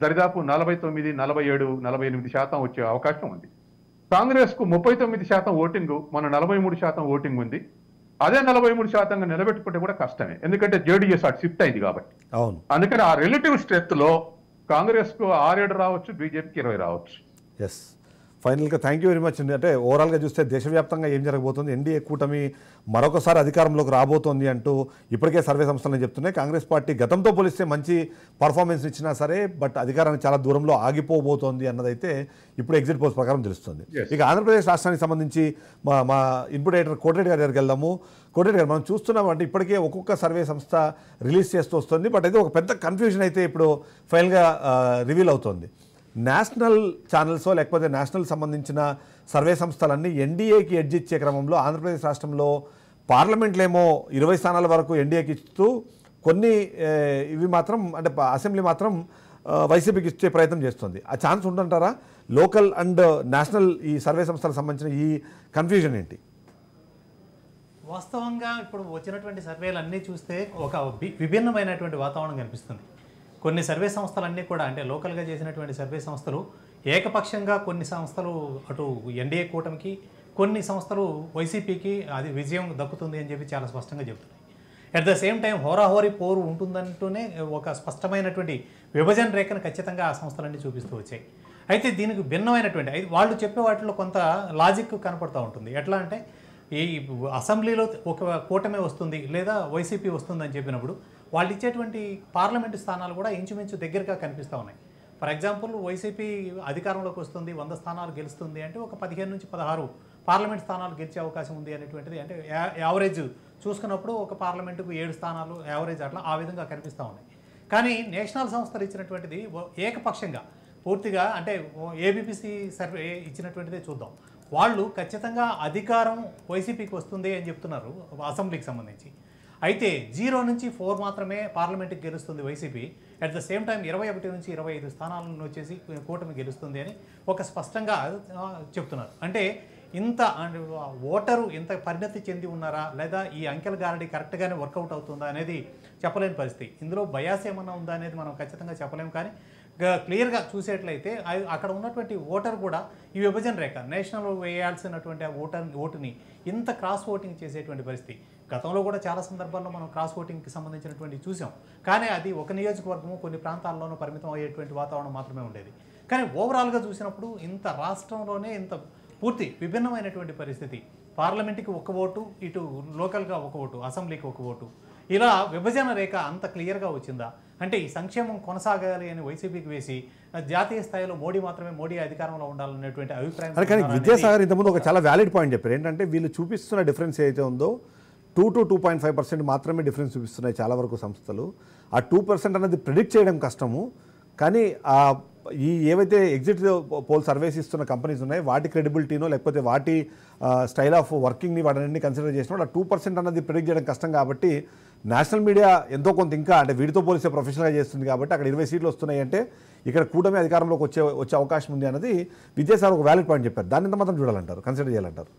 దరిదాపు 49, 47, 48% వచ్చే అవకాశం ఉంది. కాంగ్రెస్ కు 39% ఓటింగు, మన 43% ఓటింగ్ ఉంది. అదే 43% నిలబెట్టుకుంటే కూడా కష్టమే, ఎందుకంటే జేడీఎస్ అటు షిఫ్ట్ అయింది కాబట్టి. అవును. అందుకని ఆ రిలేటివ్ స్ట్రెంత్ లో కాంగ్రెస్ కు 6-7 రావచ్చు, బీజేపీకి 20 రావచ్చు. ఎస్, ఫైనల్గా థ్యాంక్ యూ వెరీ మచ్ అండి. అంటే ఓవరాల్గా చూస్తే దేశవ్యాప్తంగా ఏం జరగబోతుంది, ఎన్డీఏ కూటమి మరొకసారి అధికారంలోకి రాబోతోంది అంటూ ఇప్పటికే సర్వే సంస్థలు చెప్తున్నాయి. కాంగ్రెస్ పార్టీ గతంతో పోలిస్తే మంచి పర్ఫార్మెన్స్ ఇచ్చినా సరే బట్ అధికారానికి చాలా దూరంలో ఆగిపోబోతోంది అన్నదైతే ఇప్పుడు ఎగ్జిట్ పోల్స్ ప్రకారం తెలుస్తుంది. ఇక ఆంధ్రప్రదేశ్ రాష్ట్రానికి సంబంధించి మా ఇన్పుట్ ఎడిటర్ కోటిరెడ్డి గారి దగ్గరికి వెళ్దాము. కోటిరెడ్డి గారు, మనం చూస్తున్నాం అంటే ఇప్పటికే ఒక్కొక్క సర్వే సంస్థ రిలీజ్ చేస్తూ వస్తుంది. బట్ అయితే ఒక పెద్ద కన్ఫ్యూజన్ అయితే ఇప్పుడు ఫైనల్గా రివీల్ అవుతోంది. నేషనల్ ఛానల్సో లేకపోతే నేషనల్ సంబంధించిన సర్వే సంస్థలన్నీ ఎన్డీఏకి ఎడ్జ్ ఇచ్చే క్రమంలో ఆంధ్రప్రదేశ్ రాష్ట్రంలో పార్లమెంట్లో ఏమో 20 స్థానాల వరకు ఎన్డీఏకి ఇస్తూ కొన్ని ఇవి మాత్రం అంటే అసెంబ్లీ మాత్రం వైసీపీకి ఇచ్చే ప్రయత్నం చేస్తుంది. ఆ ఛాన్స్ ఉందంటారా? లోకల్ అండ్ నేషనల్ ఈ సర్వే సంస్థలకు సంబంధించిన ఈ కన్ఫ్యూజన్ ఏంటి? వాస్తవంగా ఇప్పుడు వచ్చినటువంటి సర్వేలు అన్నీ చూస్తే ఒక విభిన్నమైనటువంటి వాతావరణం కనిపిస్తుంది. కొన్ని సర్వే సంస్థలన్నీ కూడా అంటే లోకల్గా చేసినటువంటి సర్వే సంస్థలు ఏకపక్షంగా కొన్ని సంస్థలు అటు ఎన్డీఏ కూటమికి, కొన్ని సంస్థలు వైసీపీకి అది విజయం దక్కుతుంది అని చెప్పి చాలా స్పష్టంగా చెబుతున్నాయి. అట్ ద సేమ్ టైం హోరాహోరీ పోరు ఉంటుందంటూనే ఒక స్పష్టమైనటువంటి విభజన రేఖను ఖచ్చితంగా ఆ సంస్థలన్నీ చూపిస్తూ వచ్చాయి. అయితే దీనికి భిన్నమైనటువంటి వాళ్ళు చెప్పే వాటిలో కొంత లాజిక్ కనపడుతూ ఉంటుంది. ఎట్లా అంటే ఈ అసెంబ్లీలో ఒక కూటమి వస్తుంది లేదా వైసీపీ వస్తుంది అని చెప్పినప్పుడు వాళ్ళు ఇచ్చేటువంటి పార్లమెంటు స్థానాలు కూడా ఇంచుమించు దగ్గరగా కనిపిస్తూ ఉన్నాయి. ఫర్ ఎగ్జాంపుల్ వైసీపీ అధికారంలోకి వస్తుంది, 100 స్థానాలు గెలుస్తుంది అంటే ఒక 15 నుంచి 16 పార్లమెంట్ స్థానాలు గెలిచే అవకాశం ఉంది అనేటువంటిది అంటే యావరేజ్ చూసుకున్నప్పుడు ఒక పార్లమెంటుకు 7 స్థానాలు యావరేజ్ అట్లా ఆ విధంగా కనిపిస్తూ ఉన్నాయి. కానీ నేషనల్ సంస్థలు ఇచ్చినటువంటిది ఏకపక్షంగా పూర్తిగా అంటే ఏబీపీసీ సర్వే ఇచ్చినటువంటిదే చూద్దాం. వాళ్ళు ఖచ్చితంగా అధికారం వైసీపీకి వస్తుంది అని చెప్తున్నారు అసెంబ్లీకి సంబంధించి. అయితే 0 నుంచి 4 మాత్రమే పార్లమెంట్కి గెలుస్తుంది YCP. At the same time 21 నుంచి 25 స్థానాలను వచ్చేసి కూటమి గెలుస్తుంది అని ఒక స్పష్టంగా చెప్తున్నారు. అంటే ఇంత ఓటరు ఇంత పరిణతి చెంది ఉన్నారా లేదా ఈ అంకెల గారడి కరెక్ట్గానే వర్కౌట్ అవుతుందా అనేది చెప్పలేని పరిస్థితి. ఇందులో బయాస్ ఏమన్నా ఉందా అనేది మనం ఖచ్చితంగా చెప్పలేము. కానీ క్లియర్గా చూసేట్లయితే అక్కడ ఉన్నటువంటి ఓటర్ కూడా ఈ విభజన రేఖ నేషనల్ వేయాల్సినటువంటి ఆ ఓటుని ఇంత క్రాస్ ఓటింగ్ చేసేటువంటి పరిస్థితి గతంలో కూడా చాలా సందర్భాల్లో మనం క్రాస్ ఓటింగ్కి సంబంధించినటువంటి చూసాం. కానీ అది ఒక నియోజకవర్గము కొన్ని ప్రాంతాల్లోనూ పరిమితం అయ్యేటువంటి వాతావరణం మాత్రమే ఉండేది. కానీ ఓవరాల్గా చూసినప్పుడు ఇంత రాష్ట్రంలోనే ఇంత పూర్తి విభిన్నమైనటువంటి పరిస్థితి. పార్లమెంట్కి ఒక ఓటు, ఇటు లోకల్గా ఒక ఓటు, అసెంబ్లీకి ఒక ఓటు, ఇలా విభజన రేఖ అంత క్లియర్గా వచ్చిందా అంటే ఈ సంక్షేమం కొనసాగాలి అని వైసీపీకి వేసి జాతీయ స్థాయిలో మోడీ అధికారంలో ఉండాలనేటువంటి అభిప్రాయం. కానీ విద్యాసాగర్ ఇంతకుముందు ఒక చాలా వ్యాలిడ్ పాయింట్ చెప్పారు. ఏంటంటే వీళ్ళు చూపిస్తున్న డిఫరెన్స్ ఏదైతే ఉందో 2 to 2.5% మాత్రమే డిఫరెన్స్ చూపిస్తున్నాయి చాలా వరకు సంస్థలు. ఆ 2% అనేది ప్రిడిక్ట్ చేయడం కష్టము. కానీ ఈ ఏవైతే ఎగ్జిట్ పోల్ సర్వేస్ ఇస్తున్న కంపెనీస్ ఉన్నాయి వాటి క్రెడిబిలిటీనో లేకపోతే వాటి స్టైల్ ఆఫ్ వర్కింగ్ని వాటిని కన్సిడర్ చేసినప్పుడు ఆ 2% అన్నది ప్రిడిక్ట్ చేయడం కష్టం. కాబట్టి నేషనల్ మీడియా ఎంతో కొంత ఇంకా అంటే వీటితో పోలిస్తే ప్రొఫెషనల్గా చేస్తుంది. కాబట్టి అక్కడ 20 సీట్లు వస్తున్నాయి అంటే ఇక్కడ కూటమి అధికారంలోకి వచ్చే అవకాశం ఉంది అన్నది విద్యాసాగర్ ఒక వ్యాలిడ్ పాయింట్ చెప్పారు. దాన్ని ఎంత మాత్రం చూడాలంటారు, కన్సిడర్ చేయాలంటారు?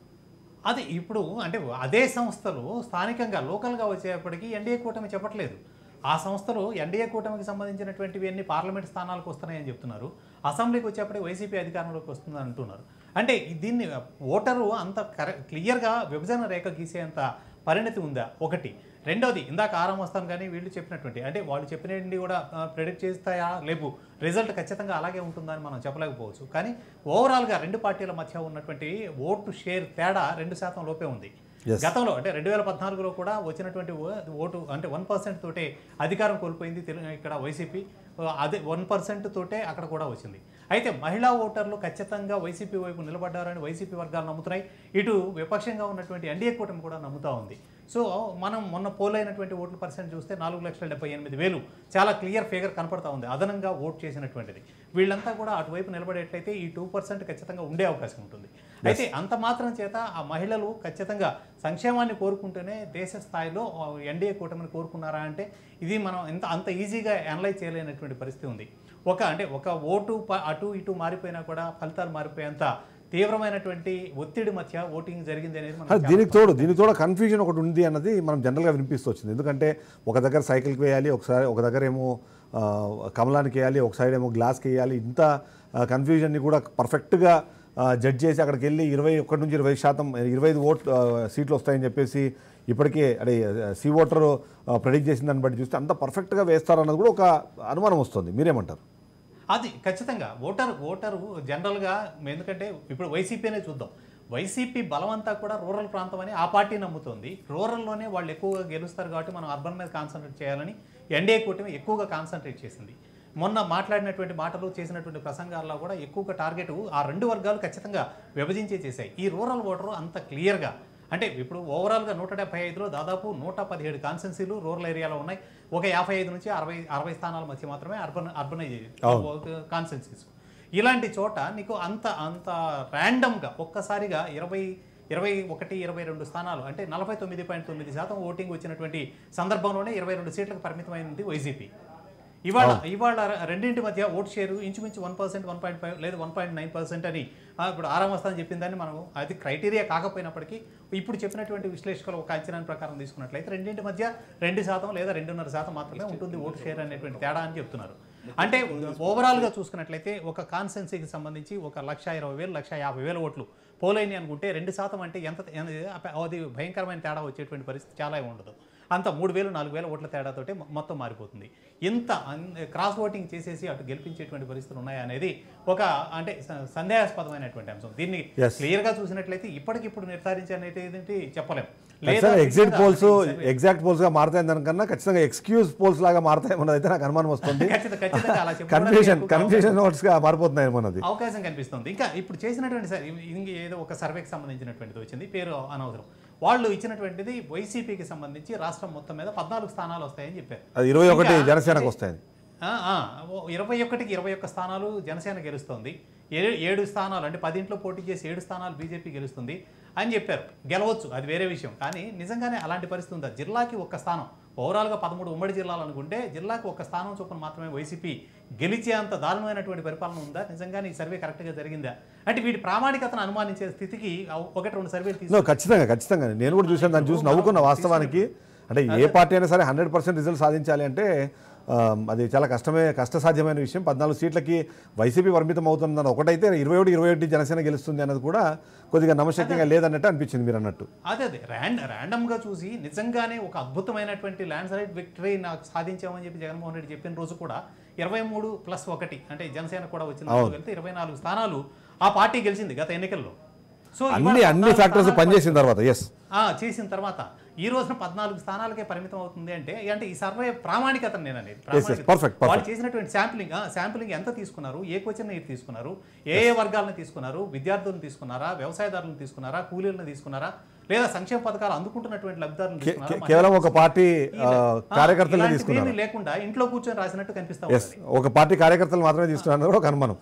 అది ఇప్పుడు అంటే అదే సంస్థలు స్థానికంగా లోకల్గా వచ్చేప్పటికీ ఎన్డీఏ కూటమి చెప్పట్లేదు. ఆ సంస్థలు ఎన్డీఏ కూటమికి సంబంధించినటువంటివి అన్ని పార్లమెంట్ స్థానాలకు వస్తున్నాయని చెప్తున్నారు. అసెంబ్లీకి వచ్చేప్పటికి వైసీపీ అధికారంలోకి వస్తుందని అంటున్నారు. అంటే దీన్ని ఓటరు అంత క్లియర్గా విభజన రేఖ గీసేంత పరిణతి ఉందా ఒకటి. రెండోది ఇందాక ఆరాం వస్తాను కానీ వీళ్ళు చెప్పినటువంటి అంటే వాళ్ళు చెప్పినవి కూడా ప్రెడిక్ట్ చేస్తాయా లేవు, రిజల్ట్ ఖచ్చితంగా అలాగే ఉంటుందని మనం చెప్పలేకపోవచ్చు. కానీ ఓవరాల్గా రెండు పార్టీల మధ్య ఉన్నటువంటి ఓటు షేర్ తేడా 2% లోపే ఉంది. గతంలో అంటే 2014లో కూడా వచ్చినటువంటి ఓటు అంటే 1% తోటే అధికారం కోల్పోయింది ఇక్కడ వైసీపీ, అదే 1% తోటే అక్కడ కూడా వచ్చింది. అయితే మహిళా ఓటర్లు ఖచ్చితంగా వైసీపీ వైపు నిలబడ్డారని వైసీపీ వర్గాలు నమ్ముతున్నాయి, ఇటు విపక్షంగా ఉన్నటువంటి ఎన్డీఏ కూటమి కూడా నమ్ముతూ ఉంది. సో మనం మొన్న పోల్ అయినటువంటి ఓట్ల పర్సెంట్ చూస్తే 4,78,000 చాలా క్లియర్ ఫిగర్ కనపడతా ఉంది అదనంగా ఓట్ చేసినటువంటిది. వీళ్ళంతా కూడా అటువైపు నిలబడేట్లయితే ఈ 2% ఖచ్చితంగా ఉండే అవకాశం ఉంటుంది. అయితే అంత మాత్రం చేత ఆ మహిళలు ఖచ్చితంగా సంక్షేమాన్ని కోరుకుంటూనే దేశ స్థాయిలో ఎన్డీఏ కూటమిని కోరుకున్నారా అంటే ఇది మనం అంత ఈజీగా అనలైజ్ చేయలేనటువంటి పరిస్థితి ఉంది. ఒక ఓటు అటు ఇటు మారిపోయినా కూడా ఫలితాలు మారిపోయేంత తీవ్రమైనటువంటి ఒత్తిడి మధ్య ఓటింగ్ జరిగింది అనేది దీనికి తోడు కన్ఫ్యూజన్ ఒకటి ఉంది అన్నది మనం జనరల్గా వినిపిస్తూ వచ్చింది. ఎందుకంటే ఒక దగ్గర సైకిల్కి వేయాలి, ఒక దగ్గర ఏమో కమలానికి వేయాలి, ఒక సైడ్ ఏమో గ్లాస్కి వేయాలి. ఇంత కన్ఫ్యూజన్ని కూడా పర్ఫెక్ట్గా జడ్జ్ చేసి అక్కడికి వెళ్ళి 21 నుంచి 25 సీట్లు వస్తాయని చెప్పేసి ఇప్పటికే అంటే సి ఓటర్ ప్రెడిక్ట్ చేసిన దాన్ని బట్టి చూస్తే అంత పర్ఫెక్ట్గా వేస్తారన్నది కూడా ఒక అనుమానం వస్తుంది. మీరేమంటారు? అది ఖచ్చితంగా ఓటరు జనరల్గా ఎందుకంటే ఇప్పుడు వైసీపీనే చూద్దాం. వైసీపీ బలమంతా కూడా రూరల్ ప్రాంతం అని ఆ పార్టీ నమ్ముతుంది. రూరల్లోనే వాళ్ళు ఎక్కువగా గెలుస్తారు కాబట్టి మనం అర్బన్ మీద కాన్సన్ట్రేట్ చేయాలని ఎన్డీఏ కూటమి ఎక్కువగా కాన్సన్ట్రేట్ చేసింది. మొన్న మాట్లాడినటువంటి మాటలు చేసినటువంటి ప్రసంగాల్లో కూడా ఎక్కువగా టార్గెట్ ఆ రెండు వర్గాలు ఖచ్చితంగా విభజించే చేశాయి. ఈ రూరల్ ఓటరు అంత క్లియర్గా అంటే ఇప్పుడు ఓవరాల్గా 175లో దాదాపు 117 కాన్స్టెన్సీలు రూరల్ ఏరియాలో ఉన్నాయి. ఒక 55 నుంచి 60 స్థానాల మధ్య మాత్రమే అర్బనైజ్ కాన్స్టెన్సీస్. ఇలాంటి చోట నీకు అంత ర్యాండమ్గా ఒక్కసారిగా 21-22 స్థానాలు అంటే 49.9% ఓటింగ్ వచ్చినటువంటి సందర్భంలోనే 22 సీట్లకు పరిమితమైంది వైసీపీ. ఇవాళ రెండింటి మధ్య ఓట్ షేరు ఇంచుమించు 1%, 1.5 లేదా 1.9% అని ఇప్పుడు ఆరామస్థానం చెప్పిందని మనం అది క్రైటీరియా కాకపోయినప్పటికీ ఇప్పుడు చెప్పినటువంటి విశ్లేషకులు ఒక అంచనా ప్రకారం తీసుకున్నట్లయితే రెండింటి మధ్య 2% లేదా 2.5% మాత్రమే ఉంటుంది ఓటు షేర్ అనేటువంటి తేడా అని చెప్తున్నారు. అంటే ఓవరాల్గా చూసుకున్నట్లయితే ఒక కాన్స్టెన్సీకి సంబంధించి 1,20,000, 1,50,000 ఓట్లు పోలైని అనుకుంటే 2% అంటే అది భయంకరమైన తేడా వచ్చేటువంటి పరిస్థితి చాలా ఉండదు. అంత 3,000, 4,000 ఓట్ల తేడాతోటే మొత్తం మారిపోతుంది. ఇంత క్రాస్ ఓటింగ్ చేసేసి అటు గెలిపించేటువంటి పరిస్థితులు ఉన్నాయనేది ఒక అంటే సందేహాస్పదమైనటువంటి అంశం. దీన్ని క్లియర్గా చూసినట్లయితే ఇప్పటికిప్పుడు నిర్ధారించనేది చెప్పలేం. ఎగ్జాక్ట్ పోల్స్ గా మారుతాయి దానికన్నా ఖచ్చితంగా ఎక్స్క్యూజ్ పోల్స్ లాగా మారుతాయేమో అయితే నాకు అనుమానం వస్తుంది. కన్ఫ్యూజన్ నోట్స్ గా మారిపోతున్నాయేమోనది అవకాశం కనిపిస్తుంది. ఇంకా ఇప్పుడు చేసినటువంటి ఏదో ఒక సర్వేకి సంబంధించినటువంటిది వచ్చింది, పేరు అనవసరం. వాళ్ళు ఇచ్చినటువంటిది వైసీపీకి సంబంధించి రాష్ట్రం మొత్తం మీద 14 స్థానాలు వస్తాయని చెప్పారు. 21 జనసేనకు వస్తాయి. 21కి 21 స్థానాలు జనసేన గెలుస్తుంది. 7 స్థానాలు అంటే 10 పోటీ చేసి 7 స్థానాలు బీజేపీ గెలుస్తుంది అని చెప్పారు. గెలవచ్చు, అది వేరే విషయం. కానీ నిజంగానే అలాంటి పరిస్థితి ఉందా? జిల్లాకి 1 స్థానం, ఓవరాల్గా 13 ఉమ్మడి జిల్లాలు అనుకుంటే జిల్లాకు 1 స్థానం చొప్పున మాత్రమే వైసీపీ గెలిచే అంత దారుణమైనటువంటి పరిపాలన ఉందా? నిజంగానే ఈ సర్వే కరెక్ట్గా జరిగిందా అంటే వీటి ప్రామాణికతను అనుమానించే స్థితికి 1-2 సర్వేలు తీసుకు ఖచ్చితంగా నేను కూడా చూసాను. దాన్ని చూసి నవ్వుకున్న వాస్తవానికి. అంటే ఏ పార్టీ అయినా సరే 100% రిజల్ట్ సాధించాలి అంటే అది చాలా కష్టసాధ్యమైన విషయం. 14 సీట్లకి వైసీపీ పరిమితం అవుతుందని ఒకటైతే 21 జనసేన గెలుస్తుంది అన్నది కూడా కొద్దిగా నమ్మశక్యంగా లేదన్నట్టు అనిపించింది మీరు అన్నట్టు. అదే ర్యాండమ్గా చూసి నిజంగానే ఒక అద్భుతమైనటువంటి ల్యాండ్ స్లైడ్ విక్టరీ నాకు సాధించామని చెప్పి జగన్మోహన్ రెడ్డి చెప్పిన రోజు కూడా 23+1 అంటే జనసేన కూడా వచ్చిన వెళ్తే 24 స్థానాలు ఆ పార్టీ గెలిచింది గత ఎన్నికల్లో. సో అన్ని ఫ్యాక్టర్స్ పనిచేసిన తర్వాత చేసిన తర్వాత ఈ రోజున 14 స్థానాలకే పరిమితం అవుతుంది అంటే ఈ సర్వే ప్రామాణికతను నేను అనేది వాళ్ళు చేసినటువంటి శాంపులింగ్ ఎంత తీసుకున్నారు, ఏ క్వశ్చన్ తీసుకున్నారు, ఏ వర్గాలను తీసుకున్నారు, విద్యార్థులను తీసుకున్నారా, వ్యవసాయదారులను తీసుకున్నారా, కూలీలను తీసుకున్నారా, లేదా సంక్షేమ పథకాలు అందుకుంటున్నటువంటి లబ్ధిదారులను తీసుకున్నారా, కేవలం ఒక పార్టీ కార్యకర్తలు తీసుకున్నారు లేకుండా ఇంట్లో కూర్చొని రాసినట్టు కనిపిస్తా ఉంది. ఒక పార్టీ కార్యకర్తలు మాత్రమే తీసుకున్నారు ఒక అనుమానం.